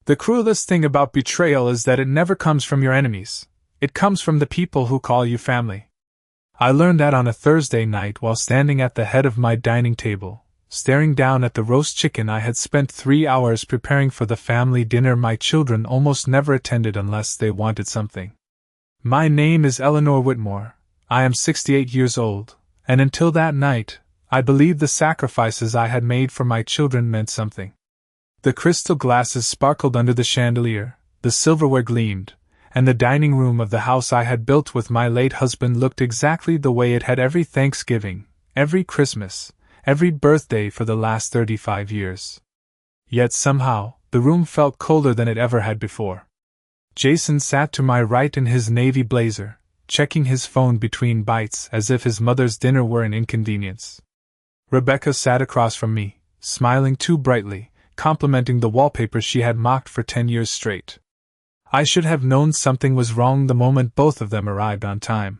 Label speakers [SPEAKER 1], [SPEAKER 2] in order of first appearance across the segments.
[SPEAKER 1] The cruelest thing about betrayal is that it never comes from your enemies. It comes from the people who call you family. I learned that on a Thursday night while standing at the head of my dining table, staring down at the roast chicken I had spent 3 hours preparing for the family dinner my children almost never attended unless they wanted something. My name is Eleanor Whitmore. I am 68 years old, and until that night, I believed the sacrifices I had made for my children meant something. The crystal glasses sparkled under the chandelier, the silverware gleamed, and the dining room of the house I had built with my late husband looked exactly the way it had every Thanksgiving, every Christmas, every birthday for the last 35 years. Yet somehow, the room felt colder than it ever had before. Jason sat to my right in his navy blazer, checking his phone between bites as if his mother's dinner were an inconvenience. Rebecca sat across from me, smiling too brightly, complimenting the wallpaper she had mocked for 10 years straight. I should have known something was wrong the moment both of them arrived on time.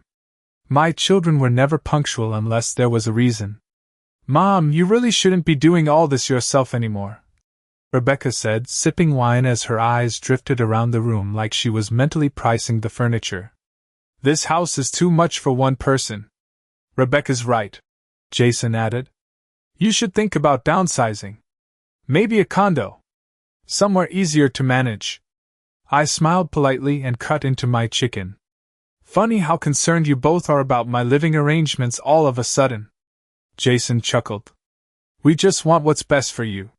[SPEAKER 1] My children were never punctual unless there was a reason. "Mom, you really shouldn't be doing all this yourself anymore," Rebecca said, sipping wine as her eyes drifted around the room like she was mentally pricing the furniture. "This house is too much for one person." "Rebecca's right," Jason added. "You should think about downsizing. Maybe a condo. Somewhere easier to manage." I smiled politely and cut into my chicken. "Funny how concerned you both are about my living arrangements all of a sudden." Jason chuckled. "We just want what's best for you."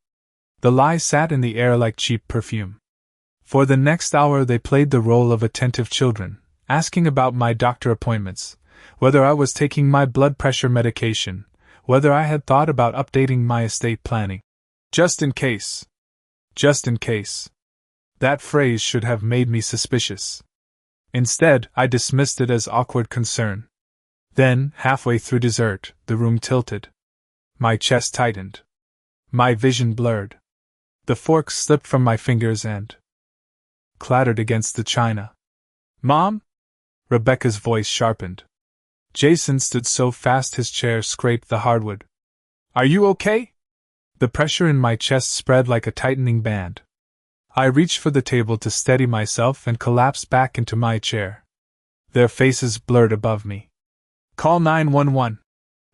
[SPEAKER 1] The lie sat in the air like cheap perfume. For the next hour they played the role of attentive children, asking about my doctor appointments, whether I was taking my blood pressure medication, whether I had thought about updating my estate planning. Just in case. Just in case. That phrase should have made me suspicious. Instead, I dismissed it as awkward concern. Then, halfway through dessert, the room tilted. My chest tightened. My vision blurred. The fork slipped from my fingers and clattered against the china. "Mom?" Rebecca's voice sharpened. Jason stood so fast his chair scraped the hardwood. "Are you okay?" The pressure in my chest spread like a tightening band. I reached for the table to steady myself and collapsed back into my chair. Their faces blurred above me. "Call 911,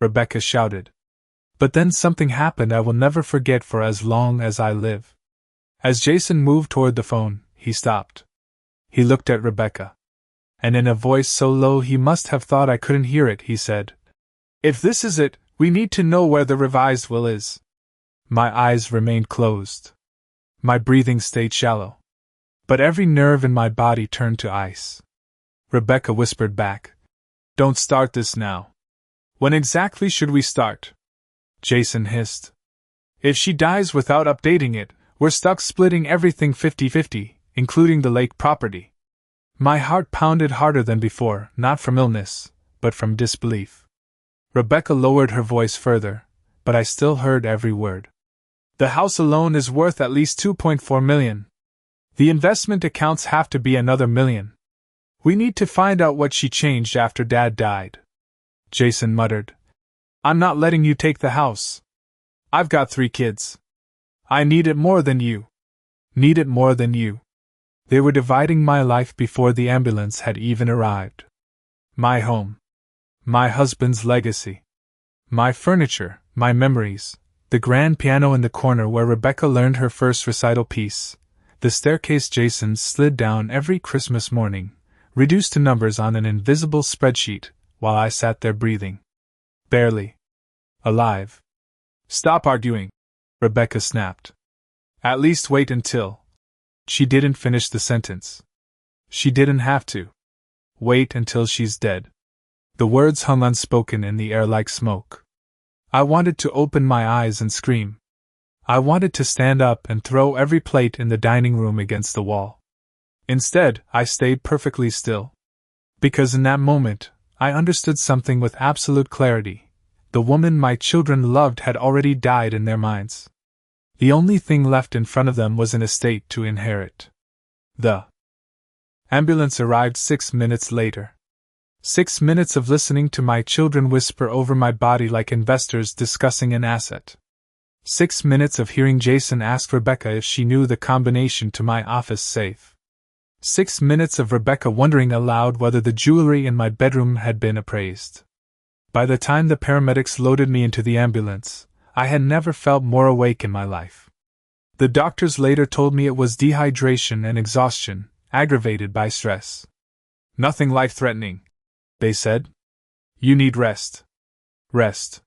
[SPEAKER 1] Rebecca shouted. But then something happened I will never forget for as long as I live. As Jason moved toward the phone, he stopped. He looked at Rebecca. And in a voice so low he must have thought I couldn't hear it, he said, "If this is it, we need to know where the revised will is." My eyes remained closed. My breathing stayed shallow. But every nerve in my body turned to ice. Rebecca whispered back, "Don't start this now." "When exactly should we start?" Jason hissed. "If she dies without updating it, we're stuck splitting everything 50-50, including the lake property." My heart pounded harder than before, not from illness, but from disbelief. Rebecca lowered her voice further, but I still heard every word. "The house alone is worth at least $2.4 million. The investment accounts have to be another $1 million. We need to find out what she changed after Dad died." Jason muttered, "I'm not letting you take the house. I've got 3 kids. I need it more than you. Need it more than you." They were dividing my life before the ambulance had even arrived. My home. My husband's legacy. My furniture, my memories. The grand piano in the corner where Rebecca learned her first recital piece. The staircase Jason slid down every Christmas morning, reduced to numbers on an invisible spreadsheet, while I sat there breathing. Barely. Alive. "Stop arguing," Rebecca snapped. "At least wait until..." She didn't finish the sentence. She didn't have to. "Wait until she's dead." The words hung unspoken in the air like smoke. I wanted to open my eyes and scream. I wanted to stand up and throw every plate in the dining room against the wall. Instead, I stayed perfectly still. Because in that moment, I understood something with absolute clarity. The woman my children loved had already died in their minds. The only thing left in front of them was an estate to inherit. The ambulance arrived 6 minutes later. 6 minutes of listening to my children whisper over my body like investors discussing an asset. 6 minutes of hearing Jason ask Rebecca if she knew the combination to my office safe. 6 minutes of Rebecca wondering aloud whether the jewelry in my bedroom had been appraised. By the time the paramedics loaded me into the ambulance, I had never felt more awake in my life. The doctors later told me it was dehydration and exhaustion, aggravated by stress. Nothing life-threatening, they said. You need rest. Rest.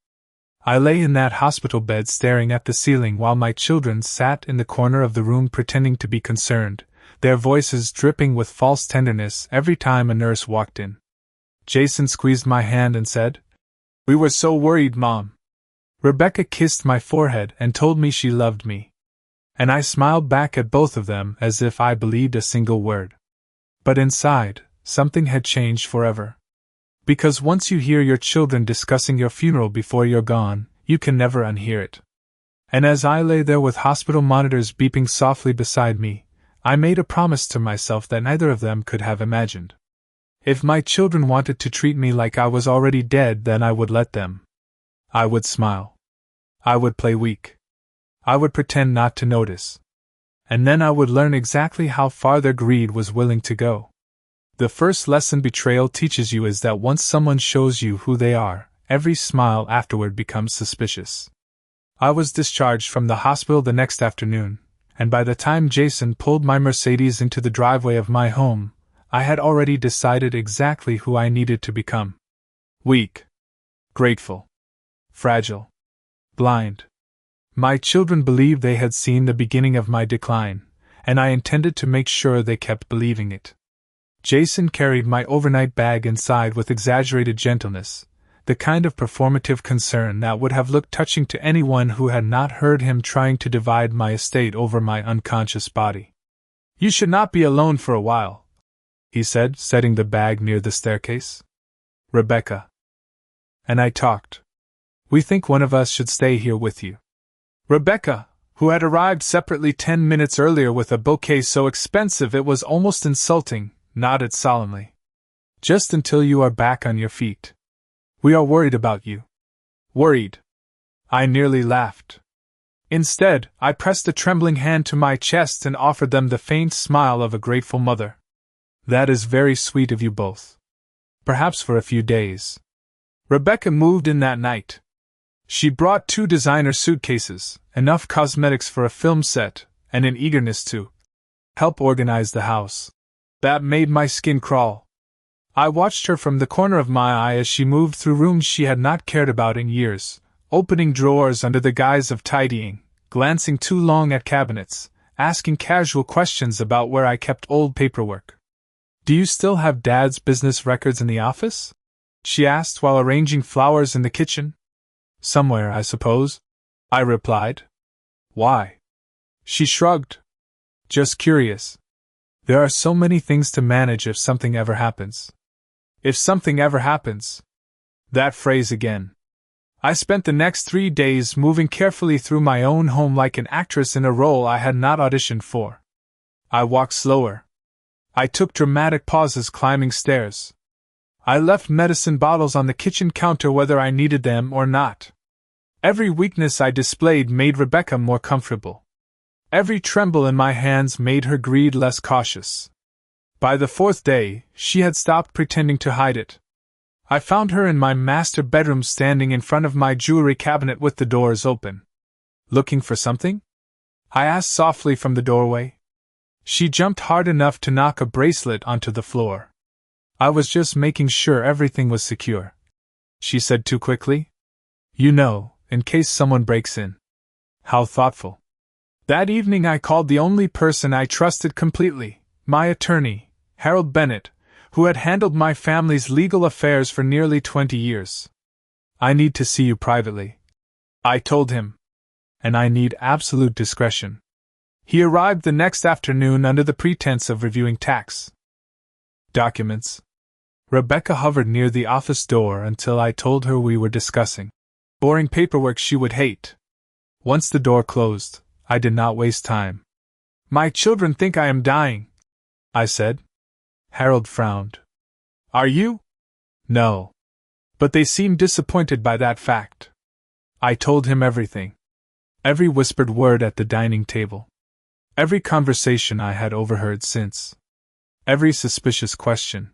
[SPEAKER 1] I lay in that hospital bed staring at the ceiling while my children sat in the corner of the room pretending to be concerned, their voices dripping with false tenderness every time a nurse walked in. Jason squeezed my hand and said, "We were so worried, Mom." Rebecca kissed my forehead and told me she loved me. And I smiled back at both of them as if I believed a single word. But inside, something had changed forever. Because once you hear your children discussing your funeral before you're gone, you can never unhear it. And as I lay there with hospital monitors beeping softly beside me, I made a promise to myself that neither of them could have imagined. If my children wanted to treat me like I was already dead, then I would let them. I would smile. I would play weak. I would pretend not to notice. And then I would learn exactly how far their greed was willing to go. The first lesson betrayal teaches you is that once someone shows you who they are, every smile afterward becomes suspicious. I was discharged from the hospital the next afternoon, and by the time Jason pulled my Mercedes into the driveway of my home, I had already decided exactly who I needed to become. Weak. Grateful. Fragile. Blind. My children believed they had seen the beginning of my decline, and I intended to make sure they kept believing it. Jason carried my overnight bag inside with exaggerated gentleness, the kind of performative concern that would have looked touching to anyone who had not heard him trying to divide my estate over my unconscious body. "You should not be alone for a while," he said, setting the bag near the staircase. "Rebecca and I talked. We think one of us should stay here with you." Rebecca, who had arrived separately 10 minutes earlier with a bouquet so expensive it was almost insulting, nodded solemnly. "Just until you are back on your feet. We are worried about you." Worried? I nearly laughed. Instead, I pressed a trembling hand to my chest and offered them the faint smile of a grateful mother. "That is very sweet of you both. Perhaps for a few days." Rebecca moved in that night. She brought 2 designer suitcases, enough cosmetics for a film set, and an eagerness to help organize the house that made my skin crawl. I watched her from the corner of my eye as she moved through rooms she had not cared about in years, opening drawers under the guise of tidying, glancing too long at cabinets, asking casual questions about where I kept old paperwork. "Do you still have Dad's business records in the office?" she asked while arranging flowers in the kitchen. "Somewhere, I suppose," I replied. "Why?" She shrugged. "Just curious. There are so many things to manage if something ever happens." If something ever happens. That phrase again. I spent the next 3 days moving carefully through my own home like an actress in a role I had not auditioned for. I walked slower. I took dramatic pauses climbing stairs. I left medicine bottles on the kitchen counter whether I needed them or not. Every weakness I displayed made Rebecca more comfortable. Every tremble in my hands made her greed less cautious. By the 4th day, she had stopped pretending to hide it. I found her in my master bedroom standing in front of my jewelry cabinet with the doors open. "Looking for something?" I asked softly from the doorway. She jumped hard enough to knock a bracelet onto the floor. "I was just making sure everything was secure," she said too quickly. "You know, in case someone breaks in." How thoughtful. That evening I called the only person I trusted completely, my attorney, Harold Bennett, who had handled my family's legal affairs for nearly 20 years. "I need to see you privately," I told him. "And I need absolute discretion." He arrived the next afternoon under the pretense of reviewing tax documents. Rebecca hovered near the office door until I told her we were discussing boring paperwork she would hate. Once the door closed, I did not waste time. "My children think I am dying," I said. Harold frowned. "Are you?" "No. But they seem disappointed by that fact." I told him everything. Every whispered word at the dining table. Every conversation I had overheard since. Every suspicious question.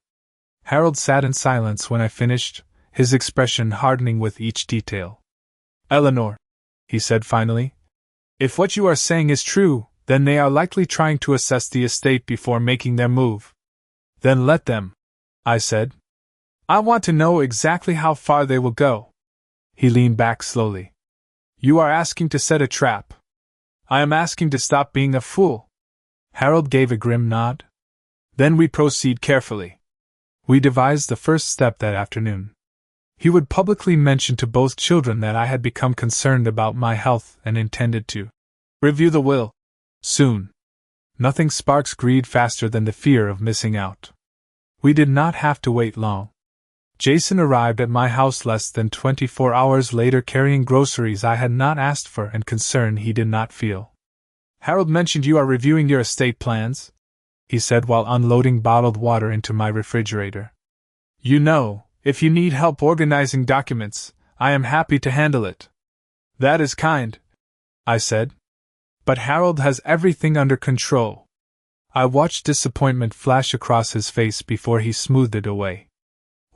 [SPEAKER 1] Harold sat in silence when I finished, his expression hardening with each detail. "Eleanor," he said finally, "if what you are saying is true, then they are likely trying to assess the estate before making their move." "Then let them," I said. "I want to know exactly how far they will go." He leaned back slowly. "You are asking to set a trap. I am asking to stop being a fool." Harold gave a grim nod. "Then we proceed carefully." We devised the first step that afternoon. He would publicly mention to both children that I had become concerned about my health and intended to review the will soon. Nothing sparks greed faster than the fear of missing out. We did not have to wait long. Jason arrived at my house less than 24 hours later carrying groceries I had not asked for and concern he did not feel. "Harold mentioned you are reviewing your estate plans," he said while unloading bottled water into my refrigerator. "You know, if you need help organizing documents, I am happy to handle it." "That is kind," I said. "But Harold has everything under control." I watched disappointment flash across his face before he smoothed it away.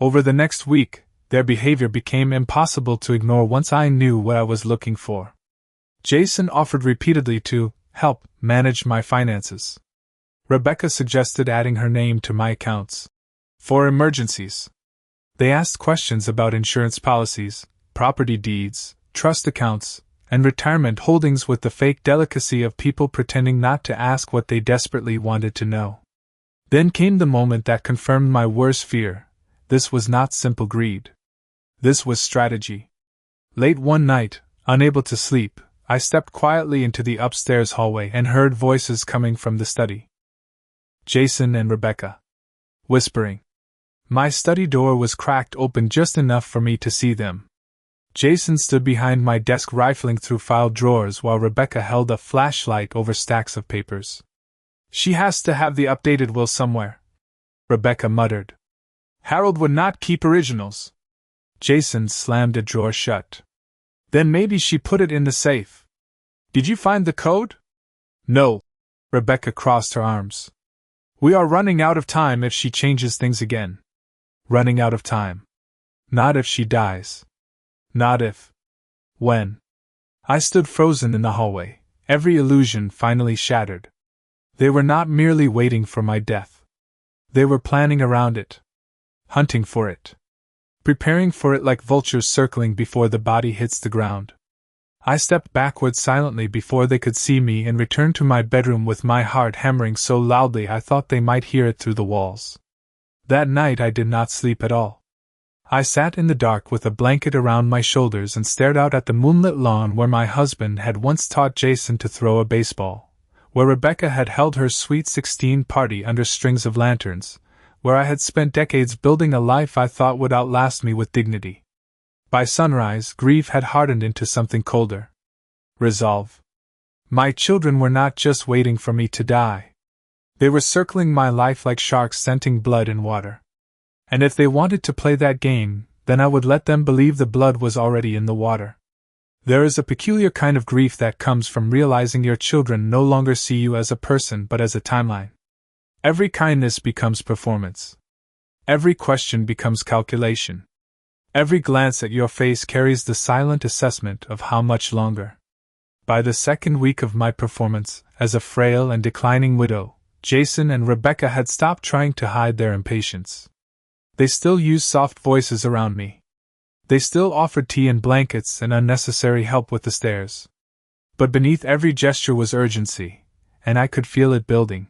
[SPEAKER 1] Over the next week, their behavior became impossible to ignore once I knew what I was looking for. Jason offered repeatedly to help manage my finances. Rebecca suggested adding her name to my accounts for emergencies. They asked questions about insurance policies, property deeds, trust accounts, and retirement holdings with the fake delicacy of people pretending not to ask what they desperately wanted to know. Then came the moment that confirmed my worst fear. This was not simple greed. This was strategy. Late one night, unable to sleep, I stepped quietly into the upstairs hallway and heard voices coming from the study. Jason and Rebecca. Whispering. My study door was cracked open just enough for me to see them. Jason stood behind my desk rifling through file drawers while Rebecca held a flashlight over stacks of papers. "She has to have the updated will somewhere," Rebecca muttered. "Harold would not keep originals." Jason slammed a drawer shut. "Then maybe she put it in the safe. Did you find the code?" "No." Rebecca crossed her arms. "We are running out of time if she changes things again." Running out of time. Not if she dies. Not if. When. I stood frozen in the hallway, every illusion finally shattered. They were not merely waiting for my death. They were planning around it. Hunting for it. Preparing for it like vultures circling before the body hits the ground. I stepped backward silently before they could see me and returned to my bedroom with my heart hammering so loudly I thought they might hear it through the walls. That night I did not sleep at all. I sat in the dark with a blanket around my shoulders and stared out at the moonlit lawn where my husband had once taught Jason to throw a baseball, where Rebecca had held her sweet 16 party under strings of lanterns, where I had spent decades building a life I thought would outlast me with dignity. By sunrise, grief had hardened into something colder. Resolve. My children were not just waiting for me to die. They were circling my life like sharks scenting blood in water. And if they wanted to play that game, then I would let them believe the blood was already in the water. There is a peculiar kind of grief that comes from realizing your children no longer see you as a person but as a timeline. Every kindness becomes performance. Every question becomes calculation. Every glance at your face carries the silent assessment of how much longer. By the second week of my performance, as a frail and declining widow, Jason and Rebecca had stopped trying to hide their impatience. They still used soft voices around me. They still offered tea and blankets and unnecessary help with the stairs. But beneath every gesture was urgency, and I could feel it building.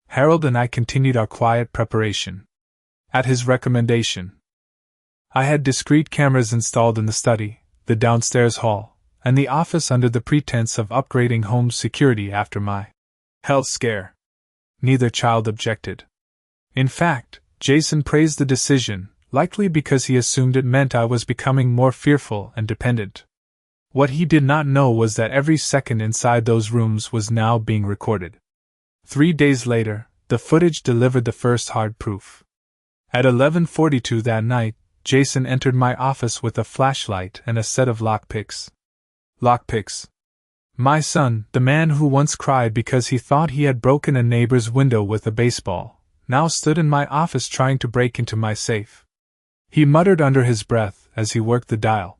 [SPEAKER 1] Harold and I continued our quiet preparation. At his recommendation, I had discreet cameras installed in the study, the downstairs hall, and the office under the pretense of upgrading home security after my health scare. Neither child objected. In fact, Jason praised the decision, likely because he assumed it meant I was becoming more fearful and dependent. What he did not know was that every second inside those rooms was now being recorded. 3 days later, the footage delivered the first hard proof. At 11:42 that night, Jason entered my office with a flashlight and a set of lockpicks. Lockpicks. My son, the man who once cried because he thought he had broken a neighbor's window with a baseball, now stood in my office trying to break into my safe. He muttered under his breath as he worked the dial.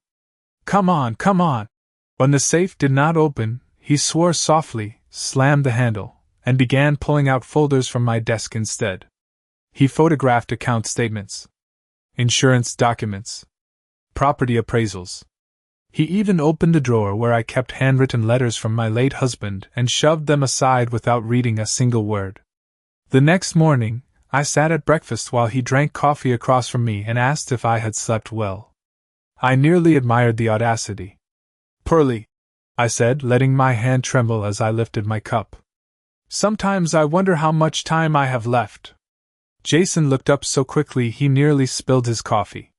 [SPEAKER 1] Come on, come on! When the safe did not open, he swore softly, slammed the handle, and began pulling out folders from my desk instead. He photographed account statements, insurance documents, property appraisals. He even opened a drawer where I kept handwritten letters from my late husband and shoved them aside without reading a single word. The next morning, I sat at breakfast while he drank coffee across from me and asked if I had slept well. I nearly admired the audacity. Poorly, I said, letting my hand tremble as I lifted my cup. Sometimes I wonder how much time I have left. Jason looked up so quickly he nearly spilled his coffee.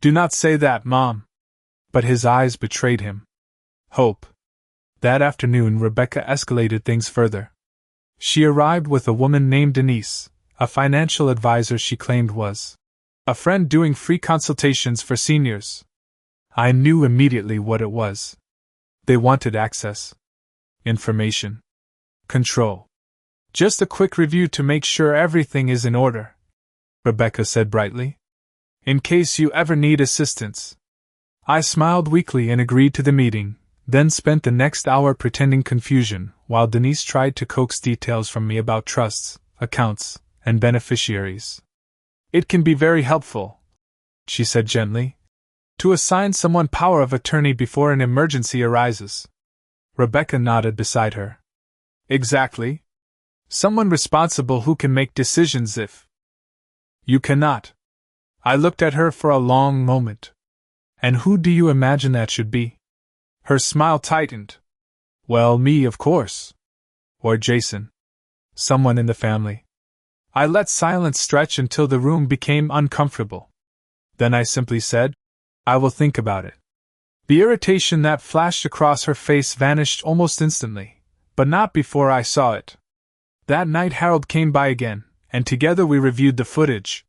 [SPEAKER 1] Do not say that, Mom. But his eyes betrayed him. Hope. That afternoon, Rebecca escalated things further. She arrived with a woman named Denise, a financial advisor she claimed was a friend doing free consultations for seniors. I knew immediately what it was. They wanted access, information, control. Just a quick review to make sure everything is in order, Rebecca said brightly. In case you ever need assistance. I smiled weakly and agreed to the meeting, then spent the next hour pretending confusion while Denise tried to coax details from me about trusts, accounts, and beneficiaries. It can be very helpful, she said gently, to assign someone power of attorney before an emergency arises. Rebecca nodded beside her. Exactly. Someone responsible who can make decisions if you cannot. I looked at her for a long moment. And who do you imagine that should be? Her smile tightened. Well, me, of course. Or Jason. Someone in the family. I let silence stretch until the room became uncomfortable. Then I simply said, I will think about it. The irritation that flashed across her face vanished almost instantly, but not before I saw it. That night Harold came by again, and together we reviewed the footage.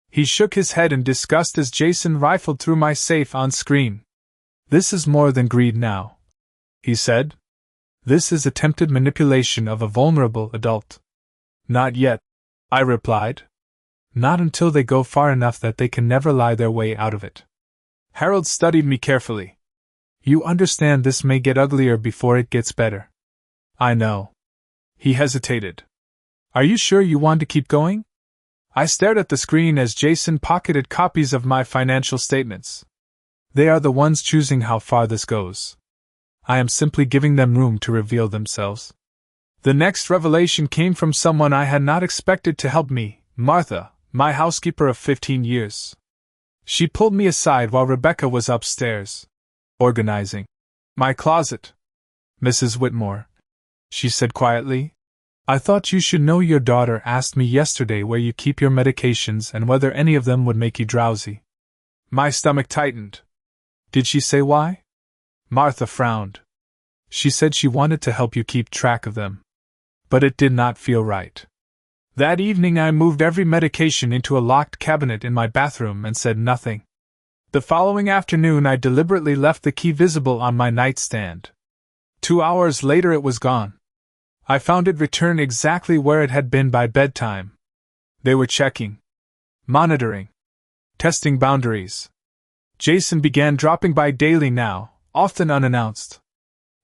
[SPEAKER 1] He shook his head in disgust as Jason rifled through my safe on screen. This is more than greed now, he said. This is attempted manipulation of a vulnerable adult. Not yet, I replied. Not until they go far enough that they can never lie their way out of it. Harold studied me carefully. You understand this may get uglier before it gets better. I know. He hesitated. Are you sure you want to keep going? I stared at the screen as Jason pocketed copies of my financial statements. They are the ones choosing how far this goes. I am simply giving them room to reveal themselves. The next revelation came from someone I had not expected to help me, Martha, my housekeeper of 15 years. She pulled me aside while Rebecca was upstairs, organizing my closet. Mrs. Whitmore, she said quietly, I thought you should know your daughter asked me yesterday where you keep your medications and whether any of them would make you drowsy. My stomach tightened. Did she say why? Martha frowned. She said she wanted to help you keep track of them. But it did not feel right. That evening I moved every medication into a locked cabinet in my bathroom and said nothing. The following afternoon I deliberately left the key visible on my nightstand. 2 hours later it was gone. I found it returned exactly where it had been by bedtime. They were checking, monitoring, testing boundaries. Jason began dropping by daily now, often unannounced.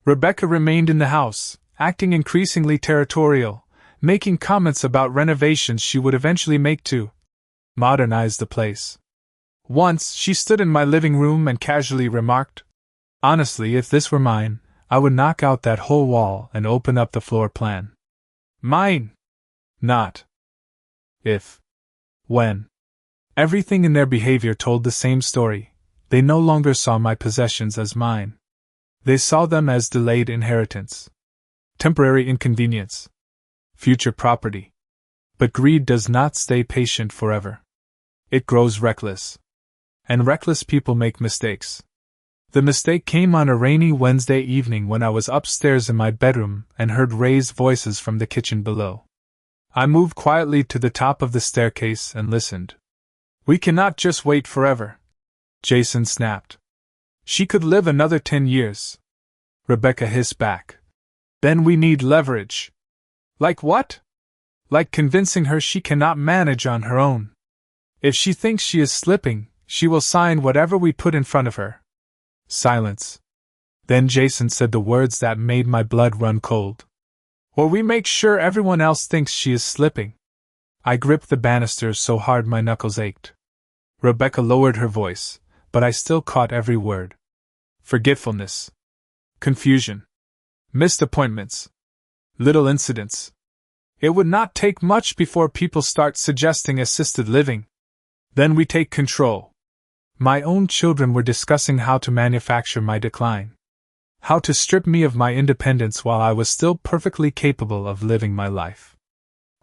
[SPEAKER 1] Rebecca remained in the house, acting increasingly territorial, making comments about renovations she would eventually make to modernize the place. Once, she stood in my living room and casually remarked, Honestly, if this were mine, I would knock out that whole wall and open up the floor plan. Mine! Not if. When. Everything in their behavior told the same story. They no longer saw my possessions as mine. They saw them as delayed inheritance, temporary inconvenience, future property. But greed does not stay patient forever. It grows reckless. And reckless people make mistakes. The mistake came on a rainy Wednesday evening when I was upstairs in my bedroom and heard raised voices from the kitchen below. I moved quietly to the top of the staircase and listened. We cannot just wait forever, Jason snapped. She could live another 10 years. Rebecca hissed back. Then we need leverage. Like what? Like convincing her she cannot manage on her own. If she thinks she is slipping, she will sign whatever we put in front of her. Silence. Then Jason said the words that made my blood run cold. Or we make sure everyone else thinks she is slipping. I gripped the banisters so hard my knuckles ached. Rebecca lowered her voice, but I still caught every word. Forgetfulness. Confusion. Missed appointments. Little incidents. It would not take much before people start suggesting assisted living. Then we take control. My own children were discussing how to manufacture my decline. How to strip me of my independence while I was still perfectly capable of living my life.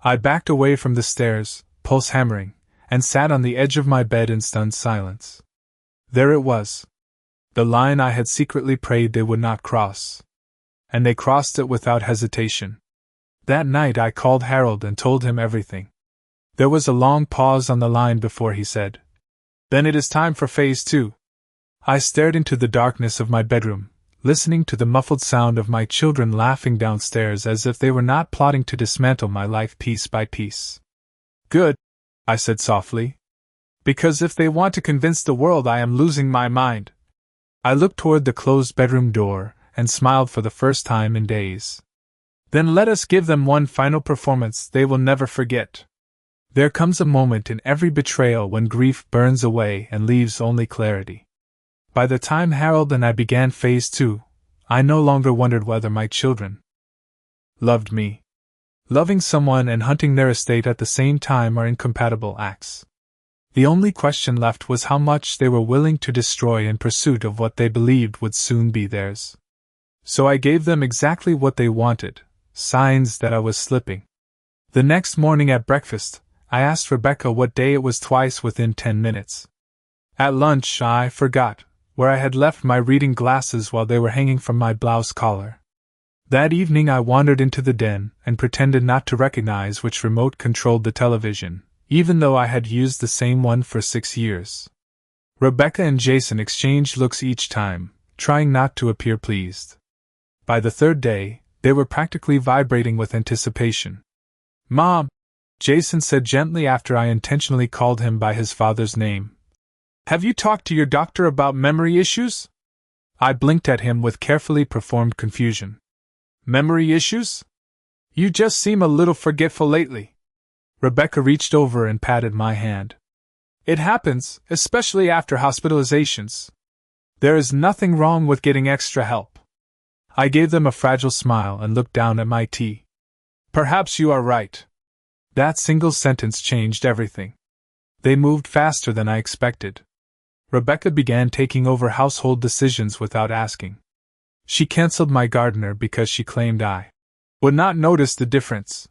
[SPEAKER 1] I backed away from the stairs, pulse hammering, and sat on the edge of my bed in stunned silence. There it was. The line I had secretly prayed they would not cross. And they crossed it without hesitation. That night I called Harold and told him everything. There was a long pause on the line before he said, "Then it is time for phase 2. I stared into the darkness of my bedroom, listening to the muffled sound of my children laughing downstairs as if they were not plotting to dismantle my life piece by piece. Good, I said softly. Because if they want to convince the world I am losing my mind. I looked toward the closed bedroom door and smiled for the first time in days. Then let us give them one final performance they will never forget. There comes a moment in every betrayal when grief burns away and leaves only clarity. By the time Harold and I began phase 2, I no longer wondered whether my children loved me. Loving someone and hunting their estate at the same time are incompatible acts. The only question left was how much they were willing to destroy in pursuit of what they believed would soon be theirs. So I gave them exactly what they wanted, signs that I was slipping. The next morning at breakfast, I asked Rebecca what day it was twice within 10 minutes. At lunch, I forgot where I had left my reading glasses while they were hanging from my blouse collar. That evening I wandered into the den and pretended not to recognize which remote controlled the television, even though I had used the same one for 6 years. Rebecca and Jason exchanged looks each time, trying not to appear pleased. By the third day, they were practically vibrating with anticipation. "Mom," Jason said gently after I intentionally called him by his father's name. "Have you talked to your doctor about memory issues?" I blinked at him with carefully performed confusion. "Memory issues? You just seem a little forgetful lately." Rebecca reached over and patted my hand. "It happens, especially after hospitalizations. There is nothing wrong with getting extra help." I gave them a fragile smile and looked down at my tea. "Perhaps you are right." That single sentence changed everything. They moved faster than I expected. Rebecca began taking over household decisions without asking. She canceled my gardener because she claimed I would not notice the difference.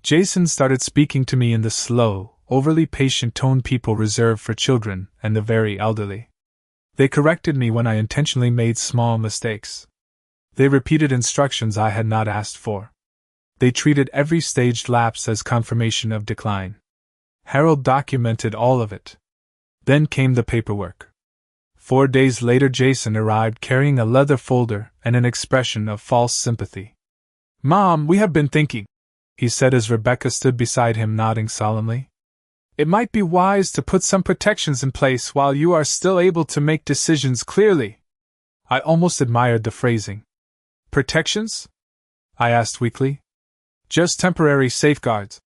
[SPEAKER 1] Jason started speaking to me in the slow, overly patient tone people reserve for children and the very elderly. They corrected me when I intentionally made small mistakes. They repeated instructions I had not asked for. They treated every staged lapse as confirmation of decline. Harold documented all of it. Then came the paperwork. 4 days later Jason arrived carrying a leather folder and an expression of false sympathy. "Mom, we have been thinking," he said as Rebecca stood beside him nodding solemnly. "It might be wise to put some protections in place while you are still able to make decisions clearly." I almost admired the phrasing. "Protections?" I asked weakly. "Just temporary safeguards,"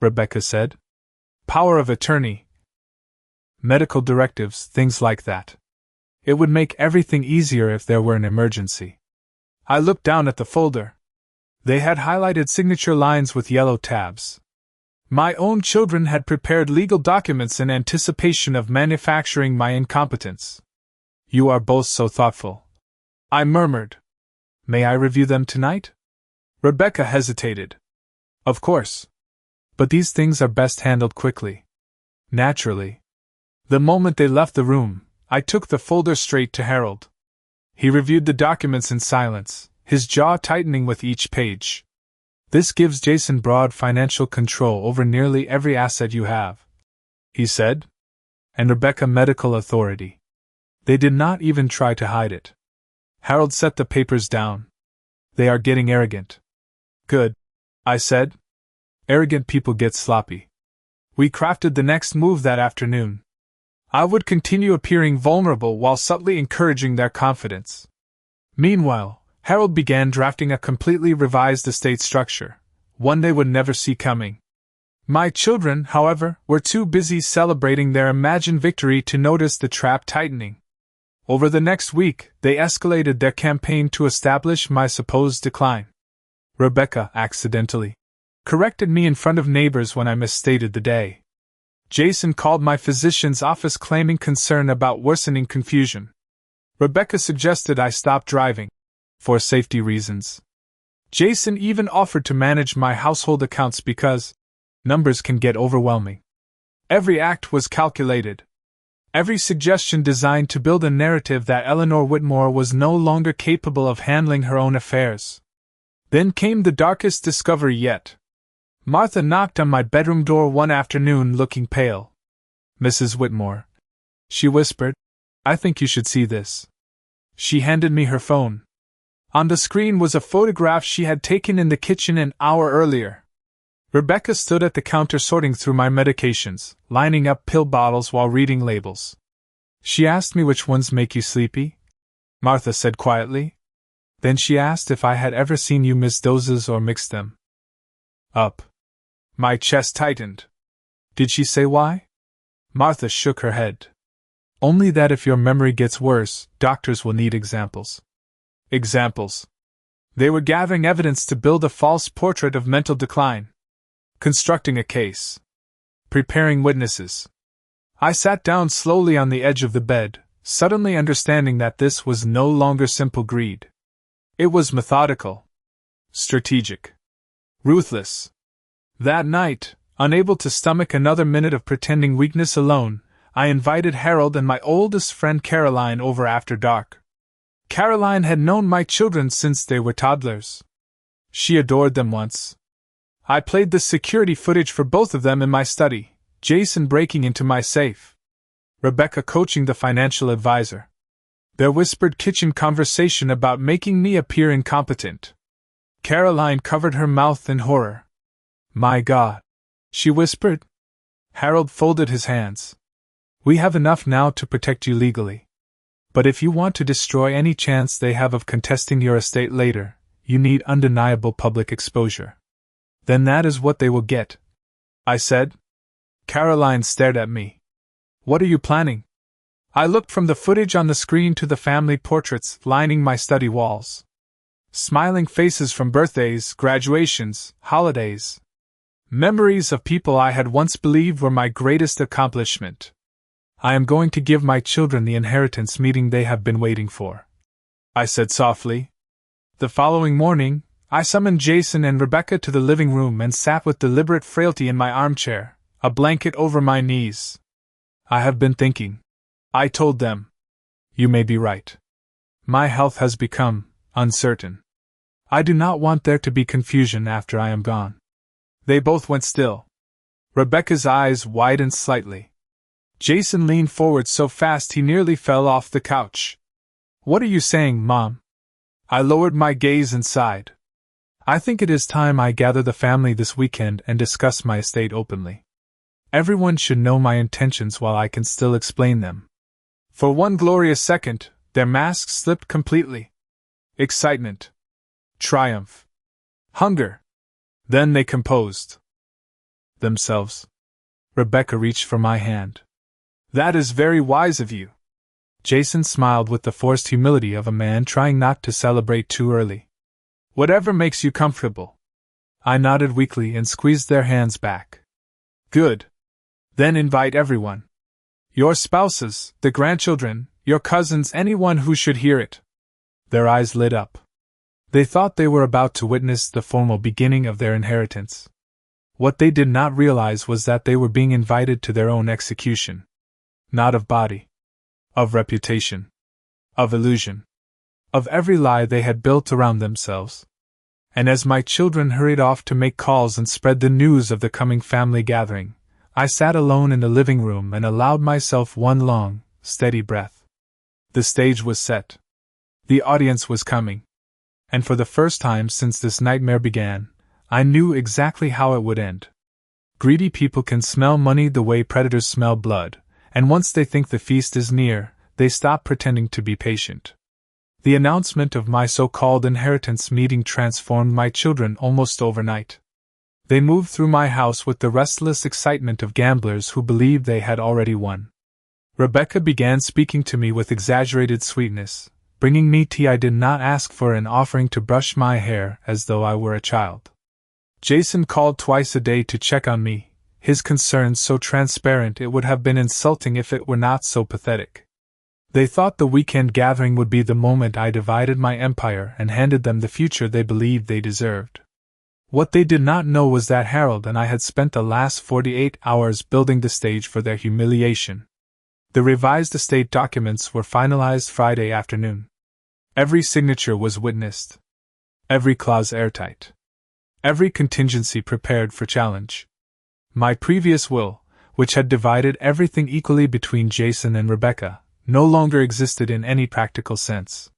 [SPEAKER 1] Rebecca said. "Power of attorney. Medical directives, things like that. It would make everything easier if there were an emergency." I looked down at the folder. They had highlighted signature lines with yellow tabs. My own children had prepared legal documents in anticipation of manufacturing my incompetence. "You are both so thoughtful," I murmured. "May I review them tonight?" Rebecca hesitated. "Of course. But these things are best handled quickly." Naturally. The moment they left the room, I took the folder straight to Harold. He reviewed the documents in silence, his jaw tightening with each page. "This gives Jason broad financial control over nearly every asset you have," he said. "And Rebecca medical authority. They did not even try to hide it." Harold set the papers down. They are getting arrogant. Good, I said. Arrogant people get sloppy. We crafted the next move that afternoon. I would continue appearing vulnerable while subtly encouraging their confidence. Meanwhile, Harold began drafting a completely revised estate structure, one they would never see coming. My children, however, were too busy celebrating their imagined victory to notice the trap tightening. Over the next week, they escalated their campaign to establish my supposed decline. Rebecca accidentally corrected me in front of neighbors when I misstated the day. Jason called my physician's office claiming concern about worsening confusion. Rebecca suggested I stop driving, for safety reasons. Jason even offered to manage my household accounts because numbers can get overwhelming. Every act was calculated. Every suggestion designed to build a narrative that Eleanor Whitmore was no longer capable of handling her own affairs. Then came the darkest discovery yet. Martha knocked on my bedroom door one afternoon looking pale. "Mrs. Whitmore," she whispered, "I think you should see this." She handed me her phone. On the screen was a photograph she had taken in the kitchen an hour earlier. Rebecca stood at the counter sorting through my medications, lining up pill bottles while reading labels. She asked me which ones make you sleepy, Martha said quietly. Then she asked if I had ever seen you miss doses or mix them up. My chest tightened. Did she say why? Martha shook her head. Only that if your memory gets worse, doctors will need examples. Examples. They were gathering evidence to build a false portrait of mental decline. Constructing a case. Preparing witnesses. I sat down slowly on the edge of the bed, suddenly understanding that this was no longer simple greed. It was methodical. Strategic. Ruthless. That night, unable to stomach another minute of pretending weakness alone, I invited Harold and my oldest friend Caroline over after dark. Caroline had known my children since they were toddlers. She adored them once. I played the security footage for both of them in my study, Jason breaking into my safe, Rebecca coaching the financial advisor. Their whispered kitchen conversation about making me appear incompetent. Caroline covered her mouth in horror. "My God," she whispered. Harold folded his hands. "We have enough now to protect you legally. But if you want to destroy any chance they have of contesting your estate later, you need undeniable public exposure. Then that is what they will get," I said. Caroline stared at me. "What are you planning?" I looked from the footage on the screen to the family portraits lining my study walls. Smiling faces from birthdays, graduations, holidays. Memories of people I had once believed were my greatest accomplishment. "I am going to give my children the inheritance meeting they have been waiting for," I said softly. The following morning, I summoned Jason and Rebecca to the living room and sat with deliberate frailty in my armchair, a blanket over my knees. "I have been thinking," I told them. "You may be right. My health has become uncertain. I do not want there to be confusion after I am gone." They both went still. Rebecca's eyes widened slightly. Jason leaned forward so fast he nearly fell off the couch. "What are you saying, Mom?" I lowered my gaze and sighed. "I think it is time I gather the family this weekend and discuss my estate openly. Everyone should know my intentions while I can still explain them." For one glorious second, their masks slipped completely. Excitement. Triumph. Hunger. Then they composed themselves. Rebecca reached for my hand. "That is very wise of you." Jason smiled with the forced humility of a man trying not to celebrate too early. "Whatever makes you comfortable." I nodded weakly and squeezed their hands back. "Good. Then invite everyone. Your spouses, the grandchildren, your cousins, anyone who should hear it." Their eyes lit up. They thought they were about to witness the formal beginning of their inheritance. What they did not realize was that they were being invited to their own execution. Not of body. Of reputation. Of illusion. Of every lie they had built around themselves. And as my children hurried off to make calls and spread the news of the coming family gathering, I sat alone in the living room and allowed myself one long, steady breath. The stage was set. The audience was coming. And for the first time since this nightmare began, I knew exactly how it would end. Greedy people can smell money the way predators smell blood, and once they think the feast is near, they stop pretending to be patient. The announcement of my so-called inheritance meeting transformed my children almost overnight. They moved through my house with the restless excitement of gamblers who believed they had already won. Rebecca began speaking to me with exaggerated sweetness, bringing me tea I did not ask for and offering to brush my hair as though I were a child. Jason called twice a day to check on me, his concerns so transparent it would have been insulting if it were not so pathetic. They thought the weekend gathering would be the moment I divided my empire and handed them the future they believed they deserved. What they did not know was that Harold and I had spent the last 48 hours building the stage for their humiliation. The revised estate documents were finalized Friday afternoon. Every signature was witnessed. Every clause airtight. Every contingency prepared for challenge. My previous will, which had divided everything equally between Jason and Rebecca, no longer existed in any practical sense.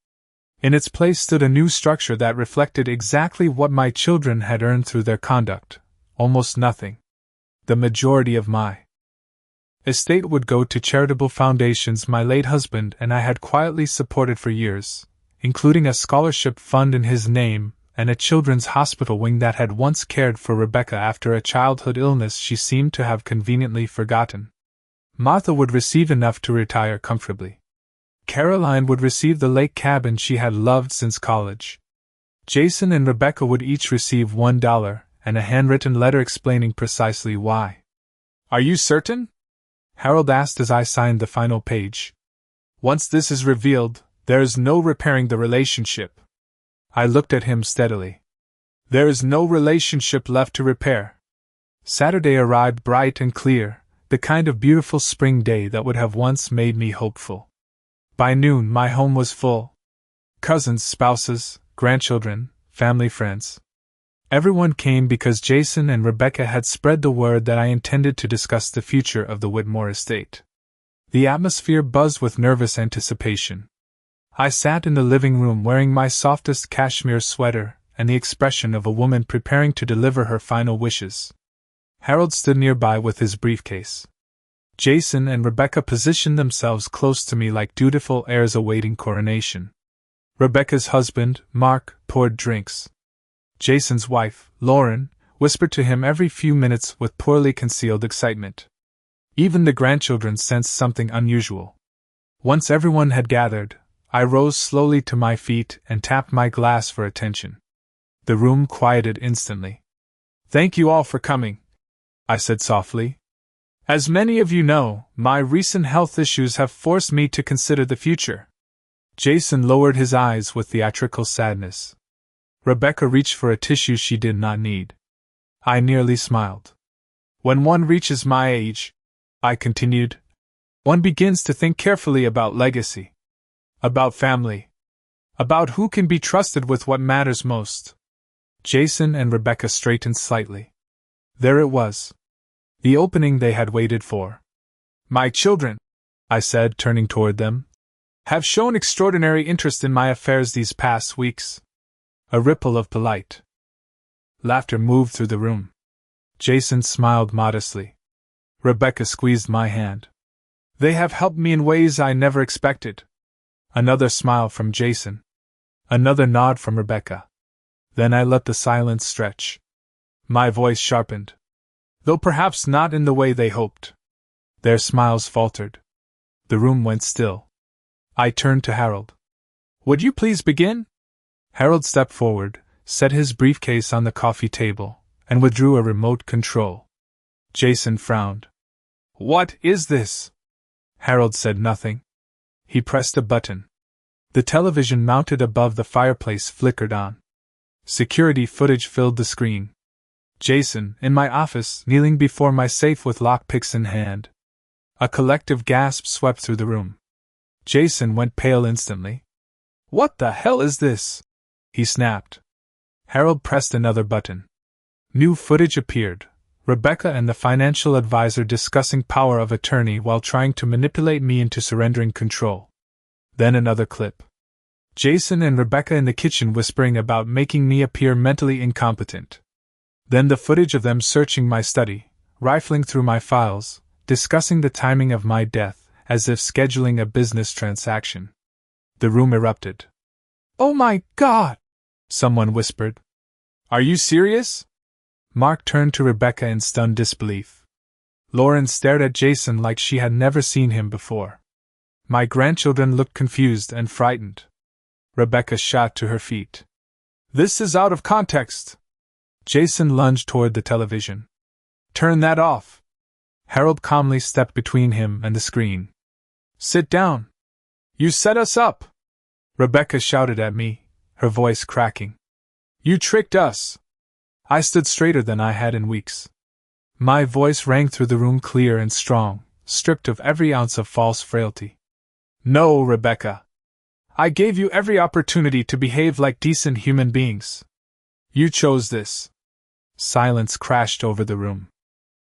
[SPEAKER 1] In its place stood a new structure that reflected exactly what my children had earned through their conduct: almost nothing. The majority of my estate would go to charitable foundations my late husband and I had quietly supported for years, including a scholarship fund in his name and a children's hospital wing that had once cared for Rebecca after a childhood illness she seemed to have conveniently forgotten. Martha would receive enough to retire comfortably. Caroline would receive the lake cabin she had loved since college. Jason and Rebecca would each receive $1 and a handwritten letter explaining precisely why. "Are you certain?" Harold asked as I signed the final page. "Once this is revealed, there is no repairing the relationship." I looked at him steadily. "There is no relationship left to repair." Saturday arrived bright and clear, the kind of beautiful spring day that would have once made me hopeful. By noon my home was full. Cousins, spouses, grandchildren, family friends. Everyone came because Jason and Rebecca had spread the word that I intended to discuss the future of the Whitmore estate. The atmosphere buzzed with nervous anticipation. I sat in the living room wearing my softest cashmere sweater and the expression of a woman preparing to deliver her final wishes. Harold stood nearby with his briefcase. Jason and Rebecca positioned themselves close to me like dutiful heirs awaiting coronation. Rebecca's husband, Mark, poured drinks. Jason's wife, Lauren, whispered to him every few minutes with poorly concealed excitement. Even the grandchildren sensed something unusual. Once everyone had gathered, I rose slowly to my feet and tapped my glass for attention. The room quieted instantly. "Thank you all for coming," I said softly. "As many of you know, my recent health issues have forced me to consider the future." Jason lowered his eyes with theatrical sadness. Rebecca reached for a tissue she did not need. I nearly smiled. "When one reaches my age," I continued, "one begins to think carefully about legacy. About family. About who can be trusted with what matters most." Jason and Rebecca straightened slightly. There it was. The opening they had waited for. "My children," I said, turning toward them, "have shown extraordinary interest in my affairs these past weeks." A ripple of polite laughter moved through the room. Jason smiled modestly. Rebecca squeezed my hand. "They have helped me in ways I never expected." Another smile from Jason. Another nod from Rebecca. Then I let the silence stretch. My voice sharpened. Though perhaps not in the way they hoped. Their smiles faltered. The room went still. I turned to Harold. "Would you please begin?" Harold stepped forward, set his briefcase on the coffee table, and withdrew a remote control. Jason frowned. "What is this?" Harold said nothing. He pressed a button. The television mounted above the fireplace flickered on. Security footage filled the screen. Jason, in my office, kneeling before my safe with lockpicks in hand. A collective gasp swept through the room. Jason went pale instantly. "What the hell is this?" he snapped. Harold pressed another button. New footage appeared. Rebecca and the financial advisor discussing power of attorney while trying to manipulate me into surrendering control. Then another clip. Jason and Rebecca in the kitchen whispering about making me appear mentally incompetent. Then the footage of them searching my study, rifling through my files, discussing the timing of my death, as if scheduling a business transaction. The room erupted. "Oh my God!" someone whispered. "Are you serious?" Mark turned to Rebecca in stunned disbelief. Lauren stared at Jason like she had never seen him before. My grandchildren looked confused and frightened. Rebecca shot to her feet. "This is out of context!" Jason lunged toward the television. "Turn that off!" Harold calmly stepped between him and the screen. "Sit down! You set us up!" Rebecca shouted at me, her voice cracking. "You tricked us!" I stood straighter than I had in weeks. My voice rang through the room clear and strong, stripped of every ounce of false frailty. "No, Rebecca. I gave you every opportunity to behave like decent human beings. You chose this." Silence crashed over the room.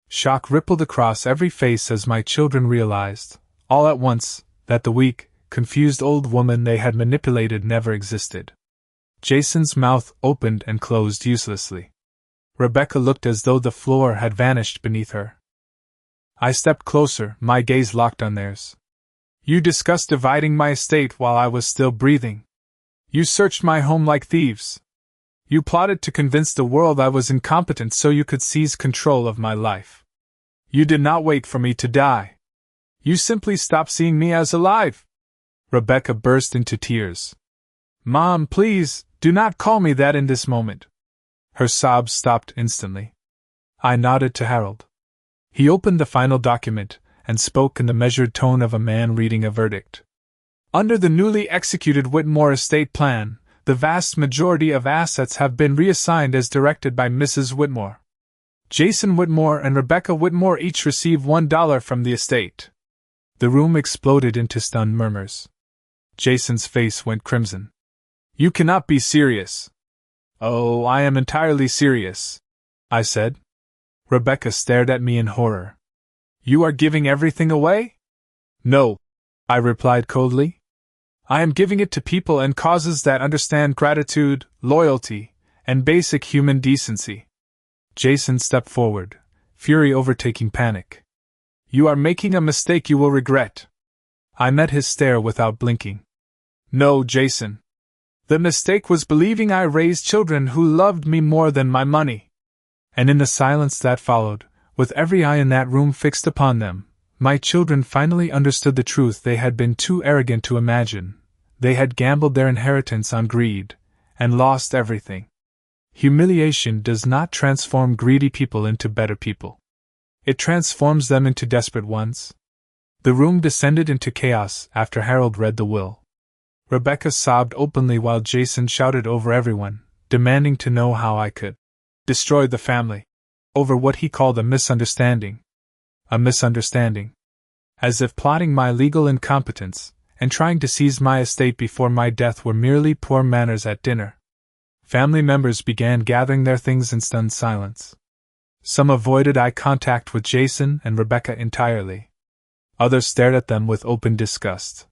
[SPEAKER 1] Shock rippled across every face as my children realized, all at once, that the weak, confused old woman they had manipulated never existed. Jason's mouth opened and closed uselessly. Rebecca looked as though the floor had vanished beneath her. I stepped closer, my gaze locked on theirs. "You discussed dividing my estate while I was still breathing. You searched my home like thieves. You plotted to convince the world I was incompetent so you could seize control of my life. You did not wait for me to die. You simply stopped seeing me as alive." Rebecca burst into tears. "Mom, please, do not call me that in this moment." Her sobs stopped instantly. I nodded to Harold. He opened the final document and spoke in the measured tone of a man reading a verdict. "Under the newly executed Whitmore estate plan, the vast majority of assets have been reassigned as directed by Mrs. Whitmore. Jason Whitmore and Rebecca Whitmore each receive $1 from the estate." The room exploded into stunned murmurs. Jason's face went crimson. "You cannot be serious." "Oh, I am entirely serious," I said. Rebecca stared at me in horror. "You are giving everything away?" "No," I replied coldly. "I am giving it to people and causes that understand gratitude, loyalty, and basic human decency." Jason stepped forward, fury overtaking panic. "You are making a mistake you will regret." I met his stare without blinking. "No, Jason. The mistake was believing I raised children who loved me more than my money." And in the silence that followed, with every eye in that room fixed upon them, my children finally understood the truth they had been too arrogant to imagine. They had gambled their inheritance on greed, and lost everything. Humiliation does not transform greedy people into better people. It transforms them into desperate ones. The room descended into chaos after Harold read the will. Rebecca sobbed openly while Jason shouted over everyone, demanding to know how I could destroy the family over what he called a misunderstanding. A misunderstanding. As if plotting my legal incompetence and trying to seize my estate before my death were merely poor manners at dinner. Family members began gathering their things in stunned silence. Some avoided eye contact with Jason and Rebecca entirely. Others stared at them with open disgust.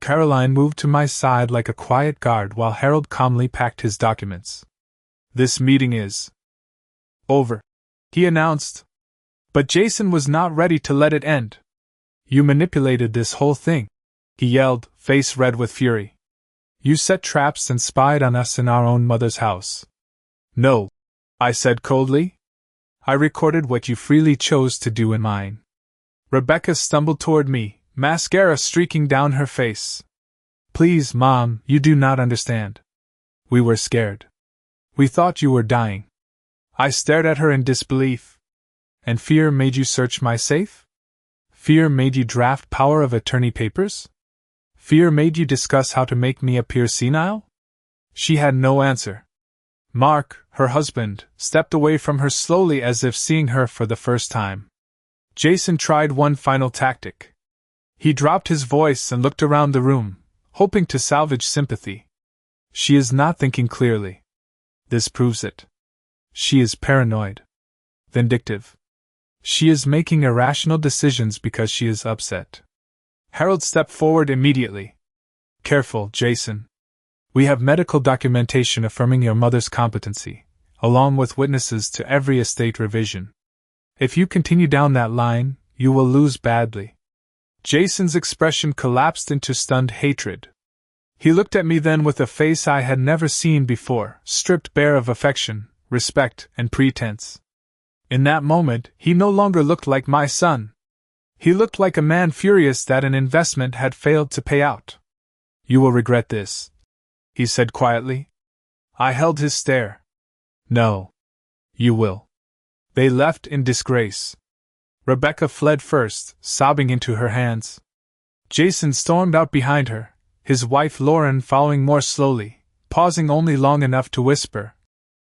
[SPEAKER 1] Caroline moved to my side like a quiet guard while Harold calmly packed his documents. "This meeting is over," he announced. But Jason was not ready to let it end. "You manipulated this whole thing," he yelled, face red with fury. "You set traps and spied on us in our own mother's house." "No," I said coldly. "I recorded what you freely chose to do in mine." Rebecca stumbled toward me, mascara streaking down her face. "Please, Mom, you do not understand. We were scared. We thought you were dying." I stared at her in disbelief. "And fear made you search my safe? Fear made you draft power of attorney papers? Fear made you discuss how to make me appear senile?" She had no answer. Mark, her husband, stepped away from her slowly as if seeing her for the first time. Jason tried one final tactic. He dropped his voice and looked around the room, hoping to salvage sympathy. "She is not thinking clearly. This proves it. She is paranoid. Vindictive. She is making irrational decisions because she is upset." Harold stepped forward immediately. "Careful, Jason. We have medical documentation affirming your mother's competency, along with witnesses to every estate revision. If you continue down that line, you will lose badly." Jason's expression collapsed into stunned hatred. He looked at me then with a face I had never seen before, stripped bare of affection, respect, and pretense. In that moment, he no longer looked like my son. He looked like a man furious that an investment had failed to pay out. "You will regret this," he said quietly. I held his stare. "No. You will." They left in disgrace. Rebecca fled first, sobbing into her hands. Jason stormed out behind her, his wife Lauren following more slowly, pausing only long enough to whisper,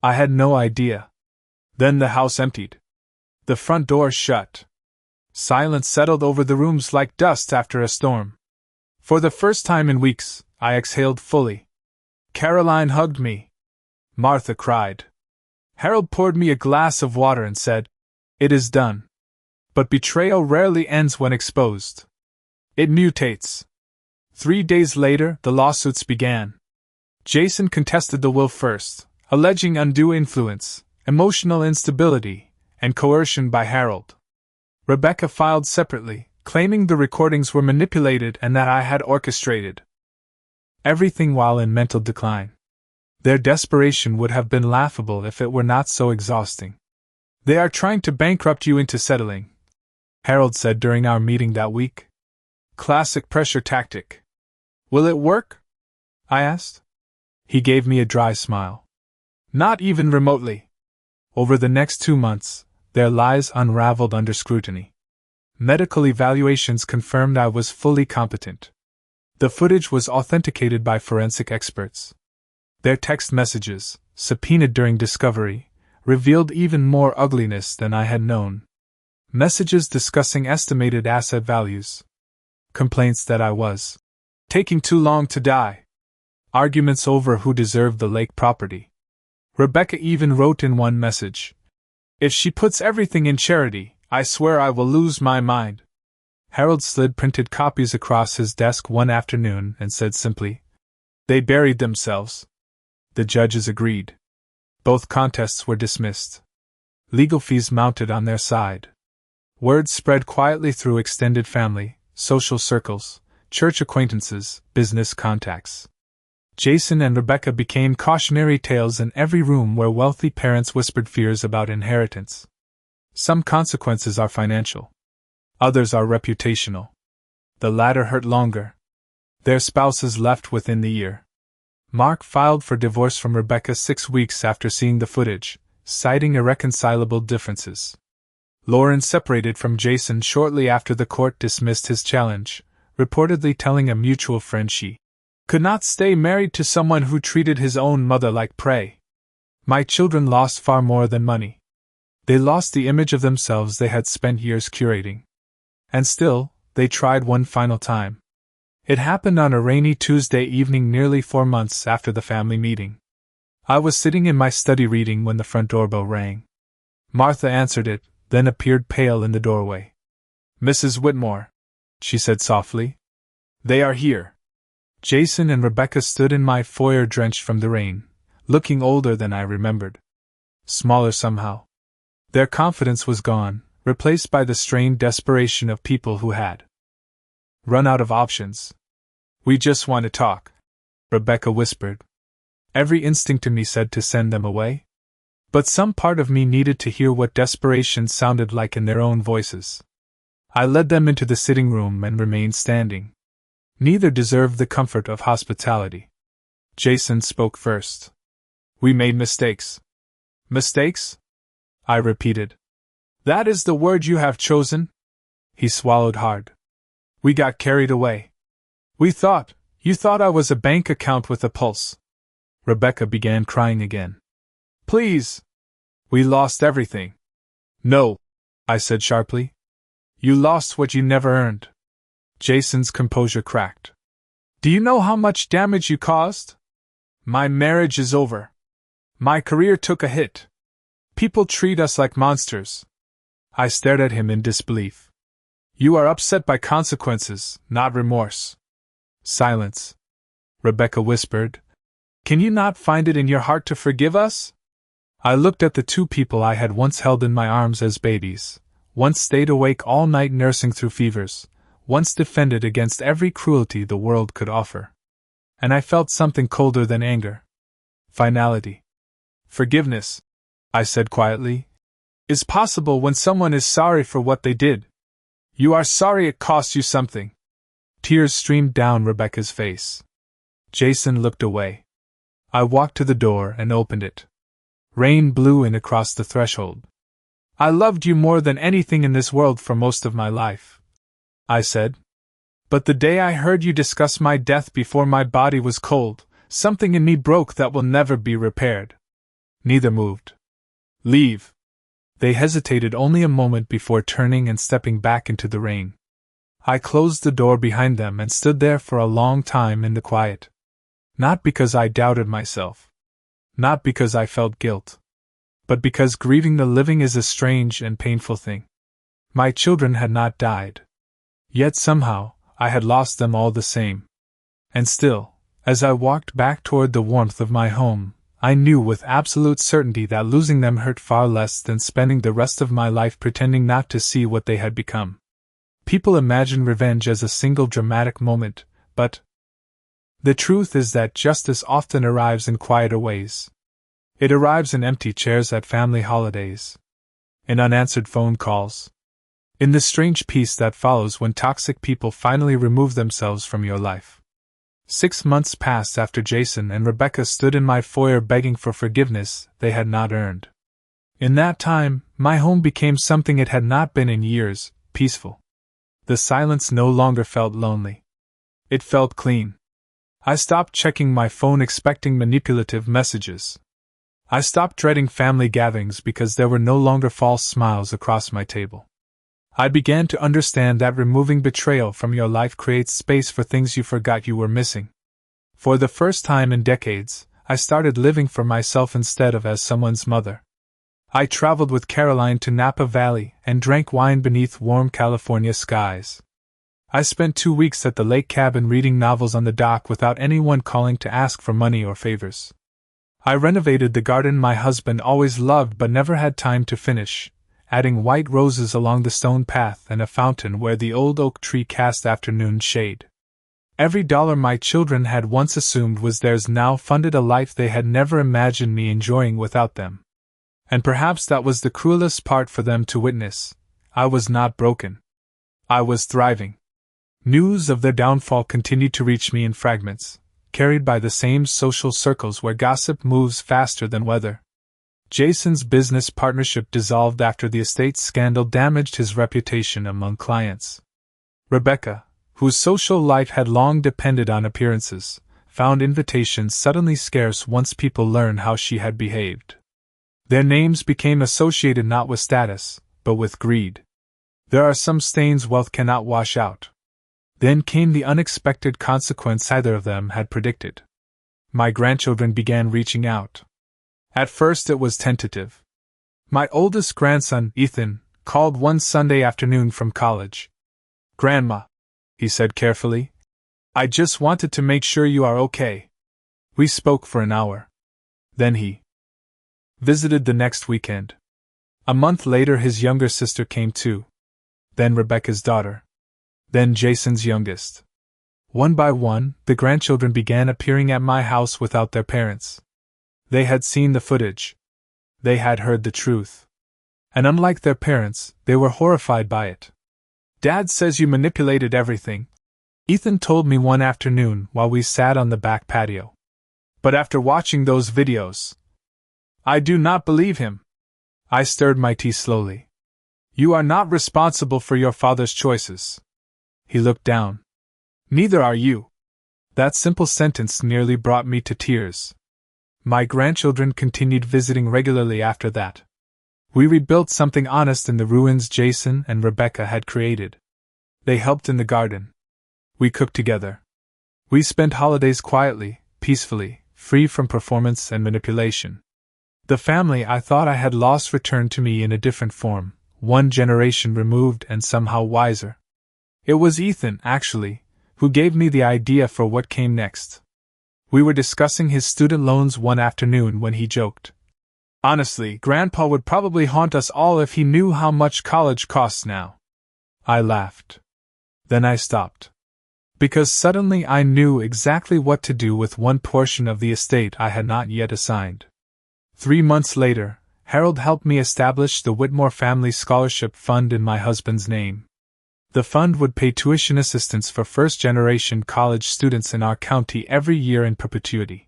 [SPEAKER 1] "I had no idea." Then the house emptied. The front door shut. Silence settled over the rooms like dust after a storm. For the first time in weeks, I exhaled fully. Caroline hugged me. Martha cried. Harold poured me a glass of water and said, "It is done." But betrayal rarely ends when exposed. It mutates. 3 days later, the lawsuits began. Jason contested the will first, alleging undue influence, emotional instability, and coercion by Harold. Rebecca filed separately, claiming the recordings were manipulated and that I had orchestrated everything while in mental decline. Their desperation would have been laughable if it were not so exhausting. "They are trying to bankrupt you into settling," Harold said during our meeting that week. "Classic pressure tactic." "Will it work?" I asked. He gave me a dry smile. "Not even remotely." Over the next 2 months, their lies unraveled under scrutiny. Medical evaluations confirmed I was fully competent. The footage was authenticated by forensic experts. Their text messages, subpoenaed during discovery, revealed even more ugliness than I had known. Messages discussing estimated asset values. Complaints that I was taking too long to die. Arguments over who deserved the lake property. Rebecca even wrote in one message, "If she puts everything in charity, I swear I will lose my mind." Harold slid printed copies across his desk one afternoon and said simply, "They buried themselves." The judges agreed. Both contests were dismissed. Legal fees mounted on their side. Word spread quietly through extended family, social circles, church acquaintances, business contacts. Jason and Rebecca became cautionary tales in every room where wealthy parents whispered fears about inheritance. Some consequences are financial. Others are reputational. The latter hurt longer. Their spouses left within the year. Mark filed for divorce from Rebecca 6 weeks after seeing the footage, citing irreconcilable differences. Lauren separated from Jason shortly after the court dismissed his challenge, reportedly telling a mutual friend she could not stay married to someone who treated his own mother like prey. My children lost far more than money. They lost the image of themselves they had spent years curating. And still, they tried one final time. It happened on a rainy Tuesday evening nearly 4 months after the family meeting. I was sitting in my study reading when the front doorbell rang. Martha answered it, then appeared pale in the doorway. "Mrs. Whitmore," she said softly. "They are here." Jason and Rebecca stood in my foyer drenched from the rain, looking older than I remembered. Smaller somehow. Their confidence was gone, replaced by the strained desperation of people who had run out of options. "We just want to talk," Rebecca whispered. Every instinct in me said to send them away. But some part of me needed to hear what desperation sounded like in their own voices. I led them into the sitting room and remained standing. Neither deserved the comfort of hospitality. Jason spoke first. "We made mistakes." "Mistakes?" I repeated. "That is the word you have chosen?" He swallowed hard. "We got carried away. You thought I was a bank account with a pulse." Rebecca began crying again. "Please! We lost everything." "No," I said sharply. "You lost what you never earned." Jason's composure cracked. "Do you know how much damage you caused? My marriage is over. My career took a hit. People treat us like monsters." I stared at him in disbelief. "You are upset by consequences, not remorse." Silence. Rebecca whispered, Can you not find it in your heart to forgive us? I looked at the two people I had once held in my arms as babies, once stayed awake all night nursing through fevers, once defended against every cruelty the world could offer. And I felt something colder than anger. Finality. Forgiveness, I said quietly, is possible when someone is sorry for what they did. You are sorry it cost you something. Tears streamed down Rebecca's face. Jason looked away. I walked to the door and opened it. Rain blew in across the threshold. I loved you more than anything in this world for most of my life, I said. But the day I heard you discuss my death before my body was cold, something in me broke that will never be repaired. Neither moved. Leave. They hesitated only a moment before turning and stepping back into the rain. I closed the door behind them and stood there for a long time in the quiet. Not because I doubted myself. Not because I felt guilt. But because grieving the living is a strange and painful thing. My children had not died. Yet somehow, I had lost them all the same. And still, as I walked back toward the warmth of my home, I knew with absolute certainty that losing them hurt far less than spending the rest of my life pretending not to see what they had become. People imagine revenge as a single dramatic moment, but the truth is that justice often arrives in quieter ways. It arrives in empty chairs at family holidays, in unanswered phone calls, in the strange peace that follows when toxic people finally remove themselves from your life. 6 months passed after Jason and Rebecca stood in my foyer begging for forgiveness they had not earned. In that time, my home became something it had not been in years, peaceful. The silence no longer felt lonely. It felt clean. I stopped checking my phone expecting manipulative messages. I stopped dreading family gatherings because there were no longer false smiles across my table. I began to understand that removing betrayal from your life creates space for things you forgot you were missing. For the first time in decades, I started living for myself instead of as someone's mother. I traveled with Caroline to Napa Valley and drank wine beneath warm California skies. I spent 2 weeks at the lake cabin reading novels on the dock without anyone calling to ask for money or favors. I renovated the garden my husband always loved but never had time to finish, adding white roses along the stone path and a fountain where the old oak tree cast afternoon shade. Every dollar my children had once assumed was theirs now funded a life they had never imagined me enjoying without them. And perhaps that was the cruelest part for them to witness. I was not broken. I was thriving. News of their downfall continued to reach me in fragments, carried by the same social circles where gossip moves faster than weather. Jason's business partnership dissolved after the estate scandal damaged his reputation among clients. Rebecca, whose social life had long depended on appearances, found invitations suddenly scarce once people learned how she had behaved. Their names became associated not with status, but with greed. There are some stains wealth cannot wash out. Then came the unexpected consequence either of them had predicted. My grandchildren began reaching out. At first it was tentative. My oldest grandson, Ethan, called one Sunday afternoon from college. "Grandma," he said carefully, "I just wanted to make sure you are okay." We spoke for an hour. Then he visited the next weekend. A month later his younger sister came too. Then Rebecca's daughter. Then Jason's youngest. One by one, the grandchildren began appearing at my house without their parents. They had seen the footage. They had heard the truth. And unlike their parents, they were horrified by it. "Dad says you manipulated everything," Ethan told me one afternoon while we sat on the back patio. "But after watching those videos, I do not believe him." I stirred my tea slowly. "You are not responsible for your father's choices." He looked down. "Neither are you." That simple sentence nearly brought me to tears. My grandchildren continued visiting regularly after that. We rebuilt something honest in the ruins Jason and Rebecca had created. They helped in the garden. We cooked together. We spent holidays quietly, peacefully, free from performance and manipulation. The family I thought I had lost returned to me in a different form, one generation removed and somehow wiser. It was Ethan, actually, who gave me the idea for what came next. We were discussing his student loans one afternoon when he joked, "Honestly, Grandpa would probably haunt us all if he knew how much college costs now." I laughed. Then I stopped. Because suddenly I knew exactly what to do with one portion of the estate I had not yet assigned. 3 months later, Harold helped me establish the Whitmore Family Scholarship Fund in my husband's name. The fund would pay tuition assistance for first-generation college students in our county every year in perpetuity.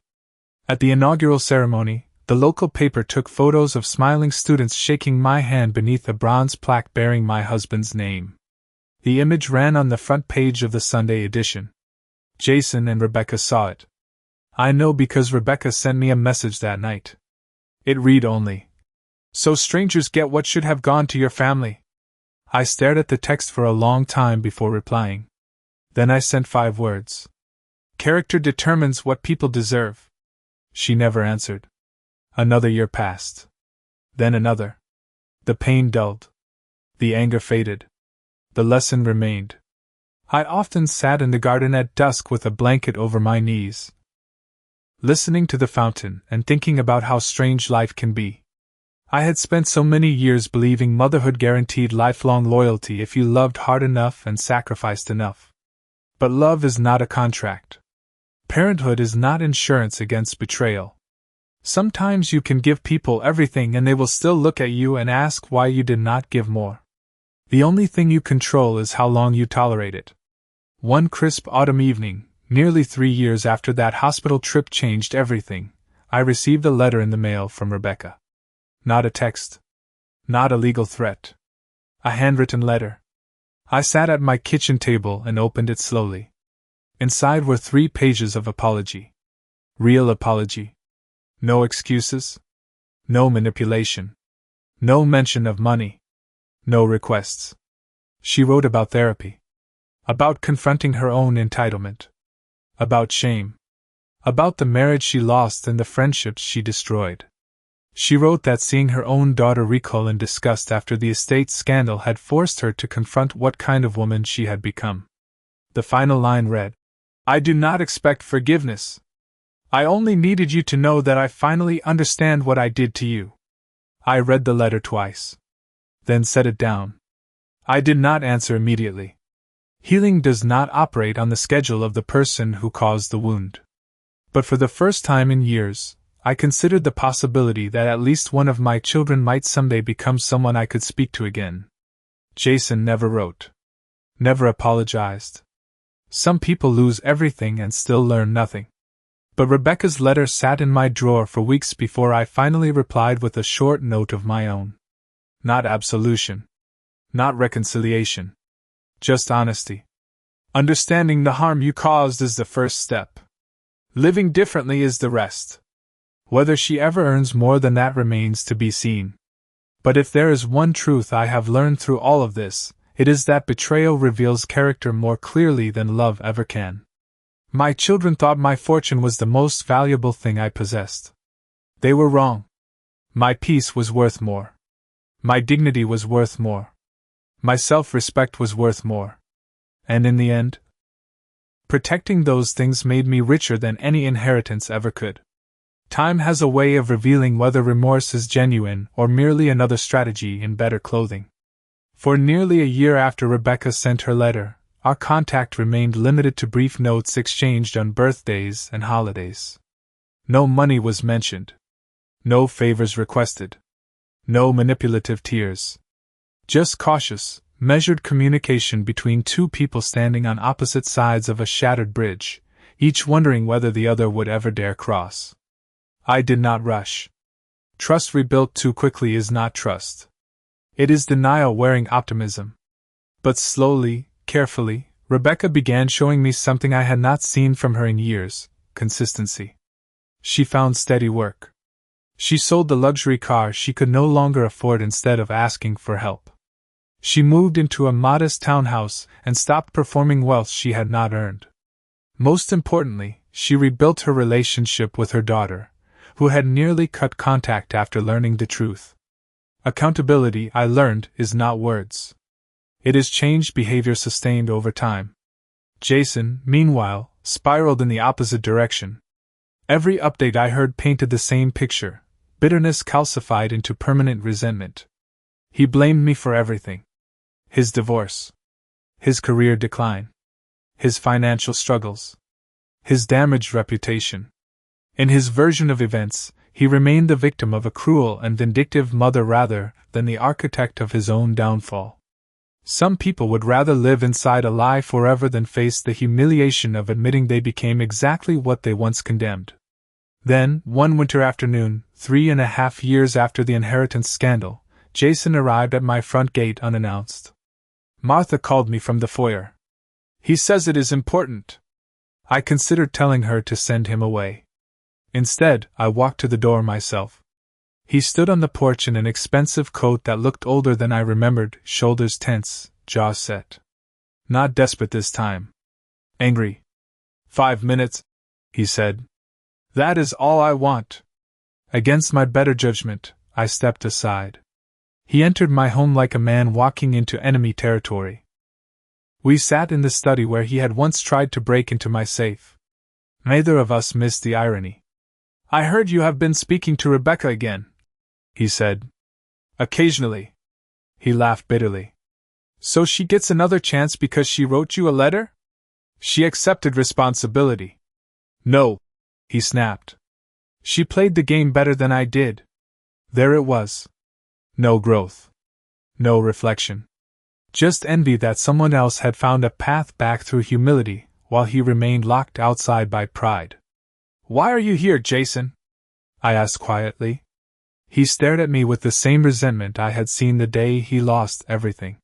[SPEAKER 1] At the inaugural ceremony, the local paper took photos of smiling students shaking my hand beneath a bronze plaque bearing my husband's name. The image ran on the front page of the Sunday edition. Jason and Rebecca saw it. I know because Rebecca sent me a message that night. It read only, "So strangers get what should have gone to your family." I stared at the text for a long time before replying. Then I sent 5 words. "Character determines what people deserve." She never answered. Another year passed. Then another. The pain dulled. The anger faded. The lesson remained. I often sat in the garden at dusk with a blanket over my knees, listening to the fountain and thinking about how strange life can be. I had spent so many years believing motherhood guaranteed lifelong loyalty if you loved hard enough and sacrificed enough. But love is not a contract. Parenthood is not insurance against betrayal. Sometimes you can give people everything and they will still look at you and ask why you did not give more. The only thing you control is how long you tolerate it. One crisp autumn evening, nearly 3 years after that hospital trip changed everything, I received a letter in the mail from Rebecca. Not a text. Not a legal threat. A handwritten letter. I sat at my kitchen table and opened it slowly. Inside were 3 pages of apology. Real apology. No excuses. No manipulation. No mention of money. No requests. She wrote about therapy. About confronting her own entitlement. About shame. About the marriage she lost and the friendships she destroyed. She wrote that seeing her own daughter recoil in disgust after the estate scandal had forced her to confront what kind of woman she had become. The final line read, "I do not expect forgiveness. I only needed you to know that I finally understand what I did to you." I read the letter twice. Then set it down. I did not answer immediately. Healing does not operate on the schedule of the person who caused the wound. But for the first time in years, I considered the possibility that at least one of my children might someday become someone I could speak to again. Jason never wrote. Never apologized. Some people lose everything and still learn nothing. But Rebecca's letter sat in my drawer for weeks before I finally replied with a short note of my own. Not absolution. Not reconciliation. Just honesty. Understanding the harm you caused is the first step. Living differently is the rest. Whether she ever earns more than that remains to be seen. But if there is one truth I have learned through all of this, it is that betrayal reveals character more clearly than love ever can. My children thought my fortune was the most valuable thing I possessed. They were wrong. My peace was worth more. My dignity was worth more. My self-respect was worth more. And in the end, protecting those things made me richer than any inheritance ever could. Time has a way of revealing whether remorse is genuine or merely another strategy in better clothing. For nearly a year after Rebecca sent her letter, our contact remained limited to brief notes exchanged on birthdays and holidays. No money was mentioned. No favors requested. No manipulative tears. Just cautious, measured communication between 2 people standing on opposite sides of a shattered bridge, each wondering whether the other would ever dare cross. I did not rush. Trust rebuilt too quickly is not trust. It is denial wearing optimism. But slowly, carefully, Rebecca began showing me something I had not seen from her in years: consistency. She found steady work. She sold the luxury car she could no longer afford instead of asking for help. She moved into a modest townhouse and stopped performing wealth she had not earned. Most importantly, she rebuilt her relationship with her daughter, who had nearly cut contact after learning the truth. Accountability, I learned, is not words. It is changed behavior sustained over time. Jason, meanwhile, spiraled in the opposite direction. Every update I heard painted the same picture: bitterness calcified into permanent resentment. He blamed me for everything: his divorce, his career decline, his financial struggles, his damaged reputation. In his version of events, he remained the victim of a cruel and vindictive mother rather than the architect of his own downfall. Some people would rather live inside a lie forever than face the humiliation of admitting they became exactly what they once condemned. Then, one winter afternoon, 3.5 years after the inheritance scandal, Jason arrived at my front gate unannounced. Martha called me from the foyer. "He says it is important." I considered telling her to send him away. Instead, I walked to the door myself. He stood on the porch in an expensive coat that looked older than I remembered, shoulders tense, jaw set. Not desperate this time. Angry. 5 minutes, he said. "That is all I want." Against my better judgment, I stepped aside. He entered my home like a man walking into enemy territory. We sat in the study where he had once tried to break into my safe. Neither of us missed the irony. "I heard you have been speaking to Rebecca again," he said. "Occasionally." He laughed bitterly. "So she gets another chance because she wrote you a letter? She accepted responsibility." "No," he snapped. "She played the game better than I did." There it was. No growth. No reflection. Just envy that someone else had found a path back through humility, while he remained locked outside by pride. "Why are you here, Jason?" I asked quietly. He stared at me with the same resentment I had seen the day he lost everything.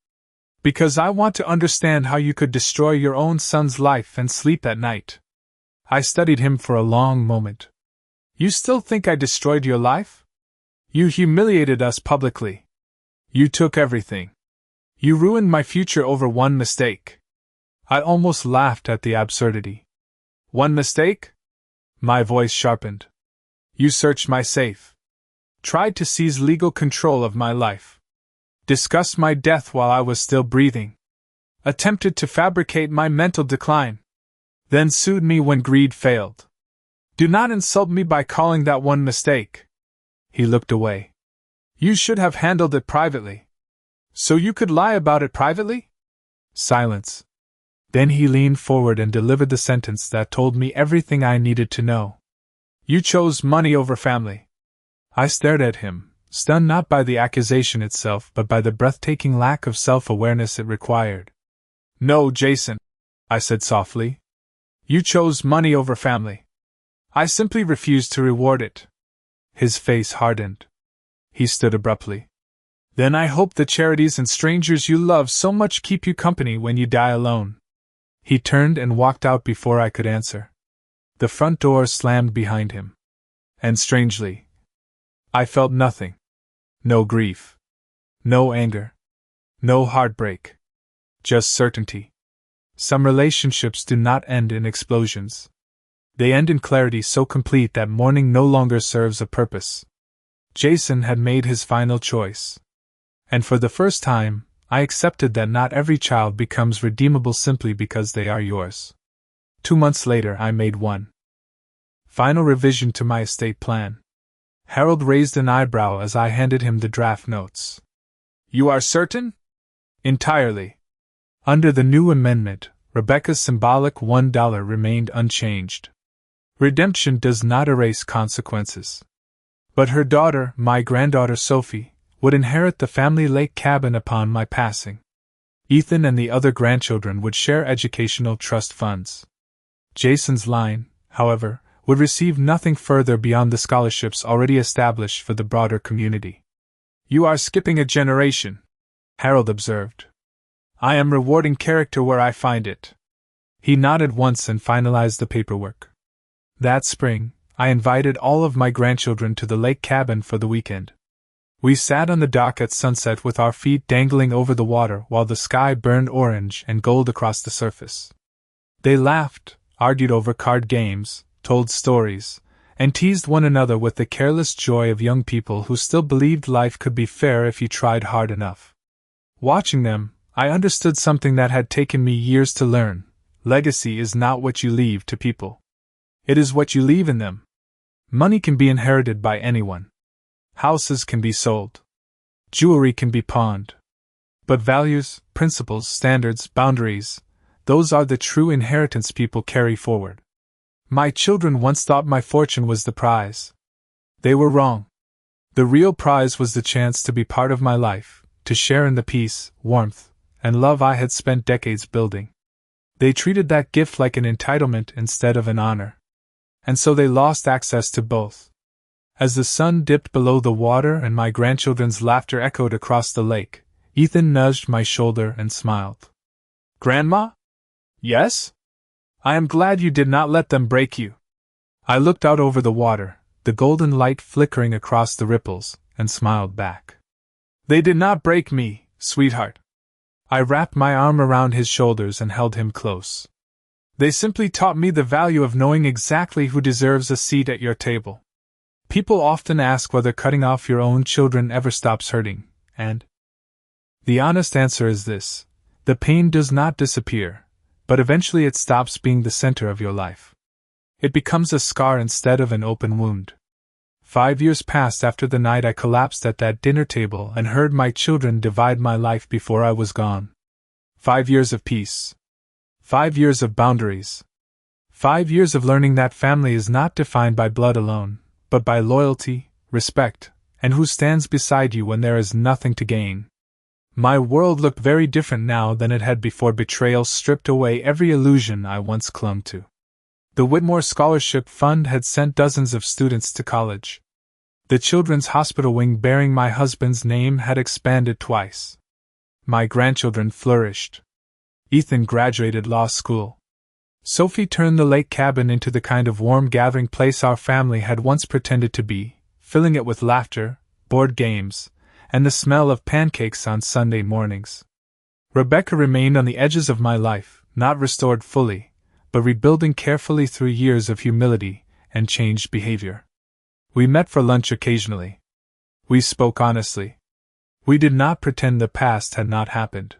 [SPEAKER 1] "Because I want to understand how you could destroy your own son's life and sleep at night." I studied him for a long moment. "You still think I destroyed your life? You humiliated us publicly. You took everything. You ruined my future over one mistake." I almost laughed at the absurdity. "One mistake?" My voice sharpened. "You searched my safe. Tried to seize legal control of my life. Discussed my death while I was still breathing. Attempted to fabricate my mental decline. Then sued me when greed failed. Do not insult me by calling that one mistake." He looked away. "You should have handled it privately. So you could lie about it privately?" Silence. Then he leaned forward and delivered the sentence that told me everything I needed to know. "You chose money over family." I stared at him, stunned not by the accusation itself but by the breathtaking lack of self-awareness it required. "No, Jason," I said softly. "You chose money over family. I simply refused to reward it." His face hardened. He stood abruptly. "Then I hope the charities and strangers you love so much keep you company when you die alone." He turned and walked out before I could answer. The front door slammed behind him. And strangely, I felt nothing. No grief. No anger. No heartbreak. Just certainty. Some relationships do not end in explosions. They end in clarity so complete that mourning no longer serves a purpose. Jason had made his final choice. And for the first time, I accepted that not every child becomes redeemable simply because they are yours. 2 months later, I made one final revision to my estate plan. Harold raised an eyebrow as I handed him the draft notes. "You are certain?" "Entirely." Under the new amendment, Rebecca's symbolic $1 remained unchanged. Redemption does not erase consequences. But her daughter, my granddaughter Sophie, would inherit the family lake cabin upon my passing. Ethan and the other grandchildren would share educational trust funds. Jason's line, however, would receive nothing further beyond the scholarships already established for the broader community. "You are skipping a generation," Harold observed. "I am rewarding character where I find it." He nodded once and finalized the paperwork. That spring, I invited all of my grandchildren to the lake cabin for the weekend. We sat on the dock at sunset with our feet dangling over the water while the sky burned orange and gold across the surface. They laughed, argued over card games, told stories, and teased one another with the careless joy of young people who still believed life could be fair if you tried hard enough. Watching them, I understood something that had taken me years to learn: legacy is not what you leave to people. It is what you leave in them. Money can be inherited by anyone. Houses can be sold. Jewelry can be pawned. But values, principles, standards, boundaries, those are the true inheritance people carry forward. My children once thought my fortune was the prize. They were wrong. The real prize was the chance to be part of my life, to share in the peace, warmth, and love I had spent decades building. They treated that gift like an entitlement instead of an honor. And so they lost access to both. As the sun dipped below the water and my grandchildren's laughter echoed across the lake, Ethan nudged my shoulder and smiled. "Grandma?" "Yes?" "I am glad you did not let them break you." I looked out over the water, the golden light flickering across the ripples, and smiled back. "They did not break me, sweetheart." I wrapped my arm around his shoulders and held him close. "They simply taught me the value of knowing exactly who deserves a seat at your table." People often ask whether cutting off your own children ever stops hurting, and the honest answer is this: the pain does not disappear, but eventually it stops being the center of your life. It becomes a scar instead of an open wound. 5 years passed after the night I collapsed at that dinner table and heard my children divide my life before I was gone. 5 years of peace. 5 years of boundaries. 5 years of learning that family is not defined by blood alone, but by loyalty, respect, and who stands beside you when there is nothing to gain. My world looked very different now than it had before betrayal stripped away every illusion I once clung to. The Whitmore Scholarship Fund had sent dozens of students to college. The children's hospital wing bearing my husband's name had expanded twice. My grandchildren flourished. Ethan graduated law school. Sophie turned the lake cabin into the kind of warm gathering place our family had once pretended to be, filling it with laughter, board games, and the smell of pancakes on Sunday mornings. Rebecca remained on the edges of my life, not restored fully, but rebuilding carefully through years of humility and changed behavior. We met for lunch occasionally. We spoke honestly. We did not pretend the past had not happened.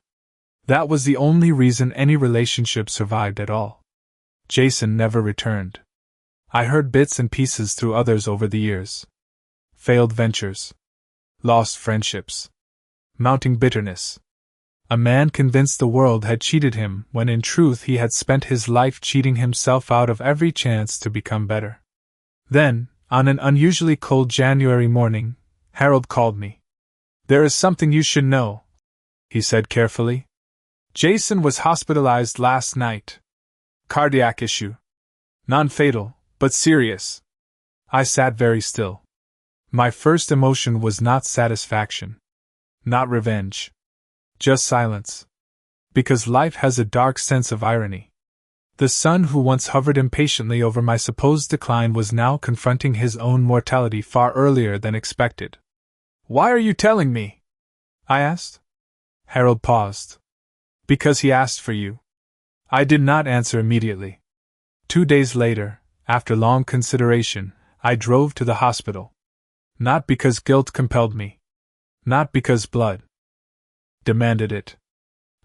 [SPEAKER 1] That was the only reason any relationship survived at all. Jason never returned. I heard bits and pieces through others over the years. Failed ventures. Lost friendships. Mounting bitterness. A man convinced the world had cheated him when in truth he had spent his life cheating himself out of every chance to become better. Then, on an unusually cold January morning, Harold called me. "There is something you should know," he said carefully. "Jason was hospitalized last night. Cardiac issue. Non-fatal, but serious." I sat very still. My first emotion was not satisfaction. Not revenge. Just silence. Because life has a dark sense of irony. The sun who once hovered impatiently over my supposed decline was now confronting his own mortality far earlier than expected. "Why are you telling me?" I asked. Harold paused. "Because he asked for you." I did not answer immediately. 2 days later, after long consideration, I drove to the hospital. Not because guilt compelled me. Not because blood demanded it.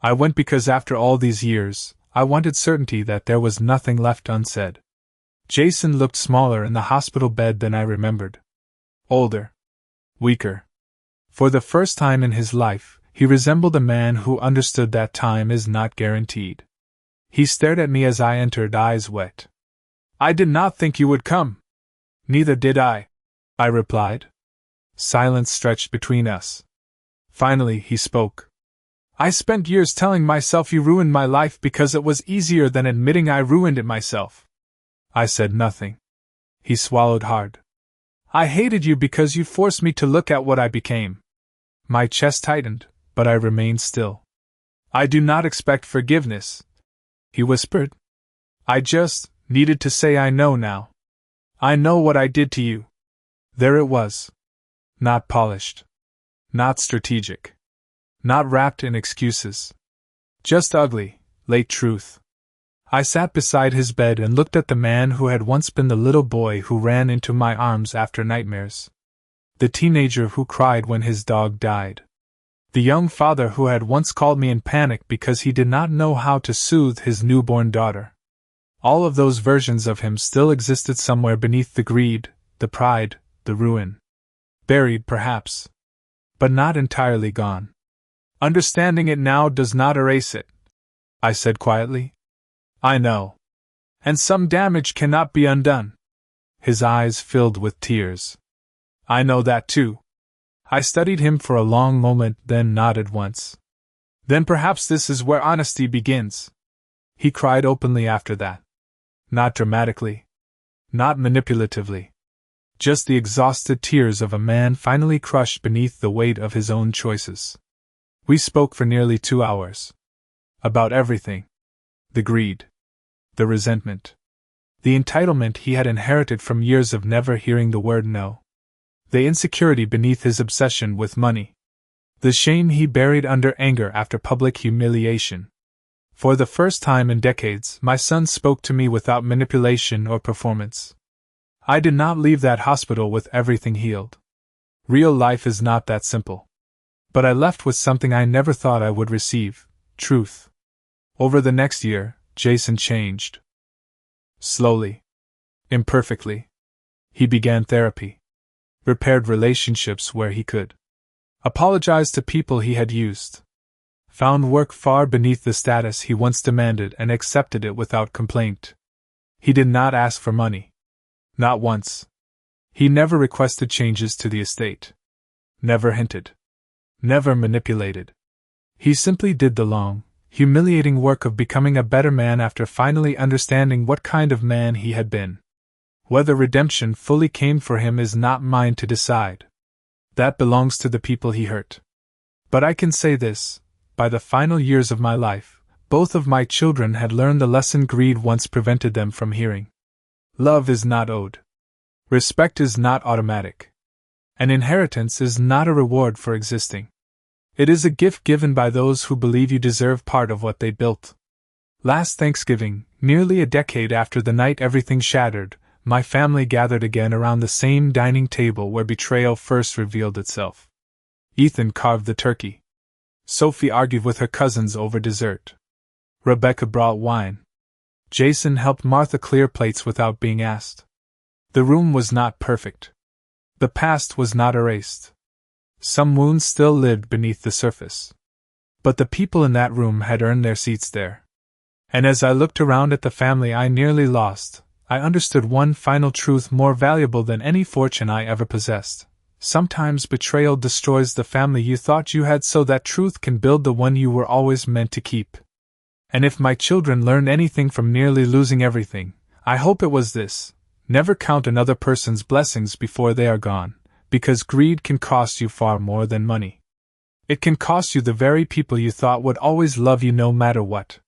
[SPEAKER 1] I went because after all these years, I wanted certainty that there was nothing left unsaid. Jason looked smaller in the hospital bed than I remembered. Older. Weaker. For the first time in his life, he resembled a man who understood that time is not guaranteed. He stared at me as I entered, eyes wet. "I did not think you would come." "Neither did I," I replied. Silence stretched between us. Finally, he spoke. "I spent years telling myself you ruined my life because it was easier than admitting I ruined it myself." I said nothing. He swallowed hard. "I hated you because you forced me to look at what I became." My chest tightened, but I remained still. "I do not expect forgiveness," he whispered. "I just needed to say I know now. I know what I did to you." There it was. Not polished. Not strategic. Not wrapped in excuses. Just ugly, late truth. I sat beside his bed and looked at the man who had once been the little boy who ran into my arms after nightmares. The teenager who cried when his dog died. The young father who had once called me in panic because he did not know how to soothe his newborn daughter. All of those versions of him still existed somewhere beneath the greed, the pride, the ruin. Buried, perhaps. But not entirely gone. Understanding it now does not erase it, I said quietly. I know. And some damage cannot be undone. His eyes filled with tears. I know that too. I studied him for a long moment, then nodded once. Then perhaps this is where honesty begins. He cried openly after that. Not dramatically. Not manipulatively. Just the exhausted tears of a man finally crushed beneath the weight of his own choices. We spoke for nearly 2 hours. About everything. The greed. The resentment. The entitlement he had inherited from years of never hearing the word no. The insecurity beneath his obsession with money. The shame he buried under anger after public humiliation. For the first time in decades, my son spoke to me without manipulation or performance. I did not leave that hospital with everything healed. Real life is not that simple. But I left with something I never thought I would receive: truth. Over the next year, Jason changed. Slowly. Imperfectly. He began therapy. Repaired relationships where he could. Apologized to people he had used. Found work far beneath the status he once demanded and accepted it without complaint. He did not ask for money. Not once. He never requested changes to the estate. Never hinted. Never manipulated. He simply did the long, humiliating work of becoming a better man after finally understanding what kind of man he had been. Whether redemption fully came for him is not mine to decide. That belongs to the people he hurt. But I can say this: by the final years of my life, both of my children had learned the lesson greed once prevented them from hearing. Love is not owed. Respect is not automatic. An inheritance is not a reward for existing. It is a gift given by those who believe you deserve part of what they built. Last Thanksgiving, nearly a decade after the night everything shattered, my family gathered again around the same dining table where betrayal first revealed itself. Ethan carved the turkey. Sophie argued with her cousins over dessert. Rebecca brought wine. Jason helped Martha clear plates without being asked. The room was not perfect. The past was not erased. Some wounds still lived beneath the surface. But the people in that room had earned their seats there. And as I looked around at the family I nearly lost, I understood one final truth more valuable than any fortune I ever possessed. Sometimes betrayal destroys the family you thought you had so that truth can build the one you were always meant to keep. And if my children learned anything from nearly losing everything, I hope it was this: never count another person's blessings before they are gone, because greed can cost you far more than money. It can cost you the very people you thought would always love you no matter what.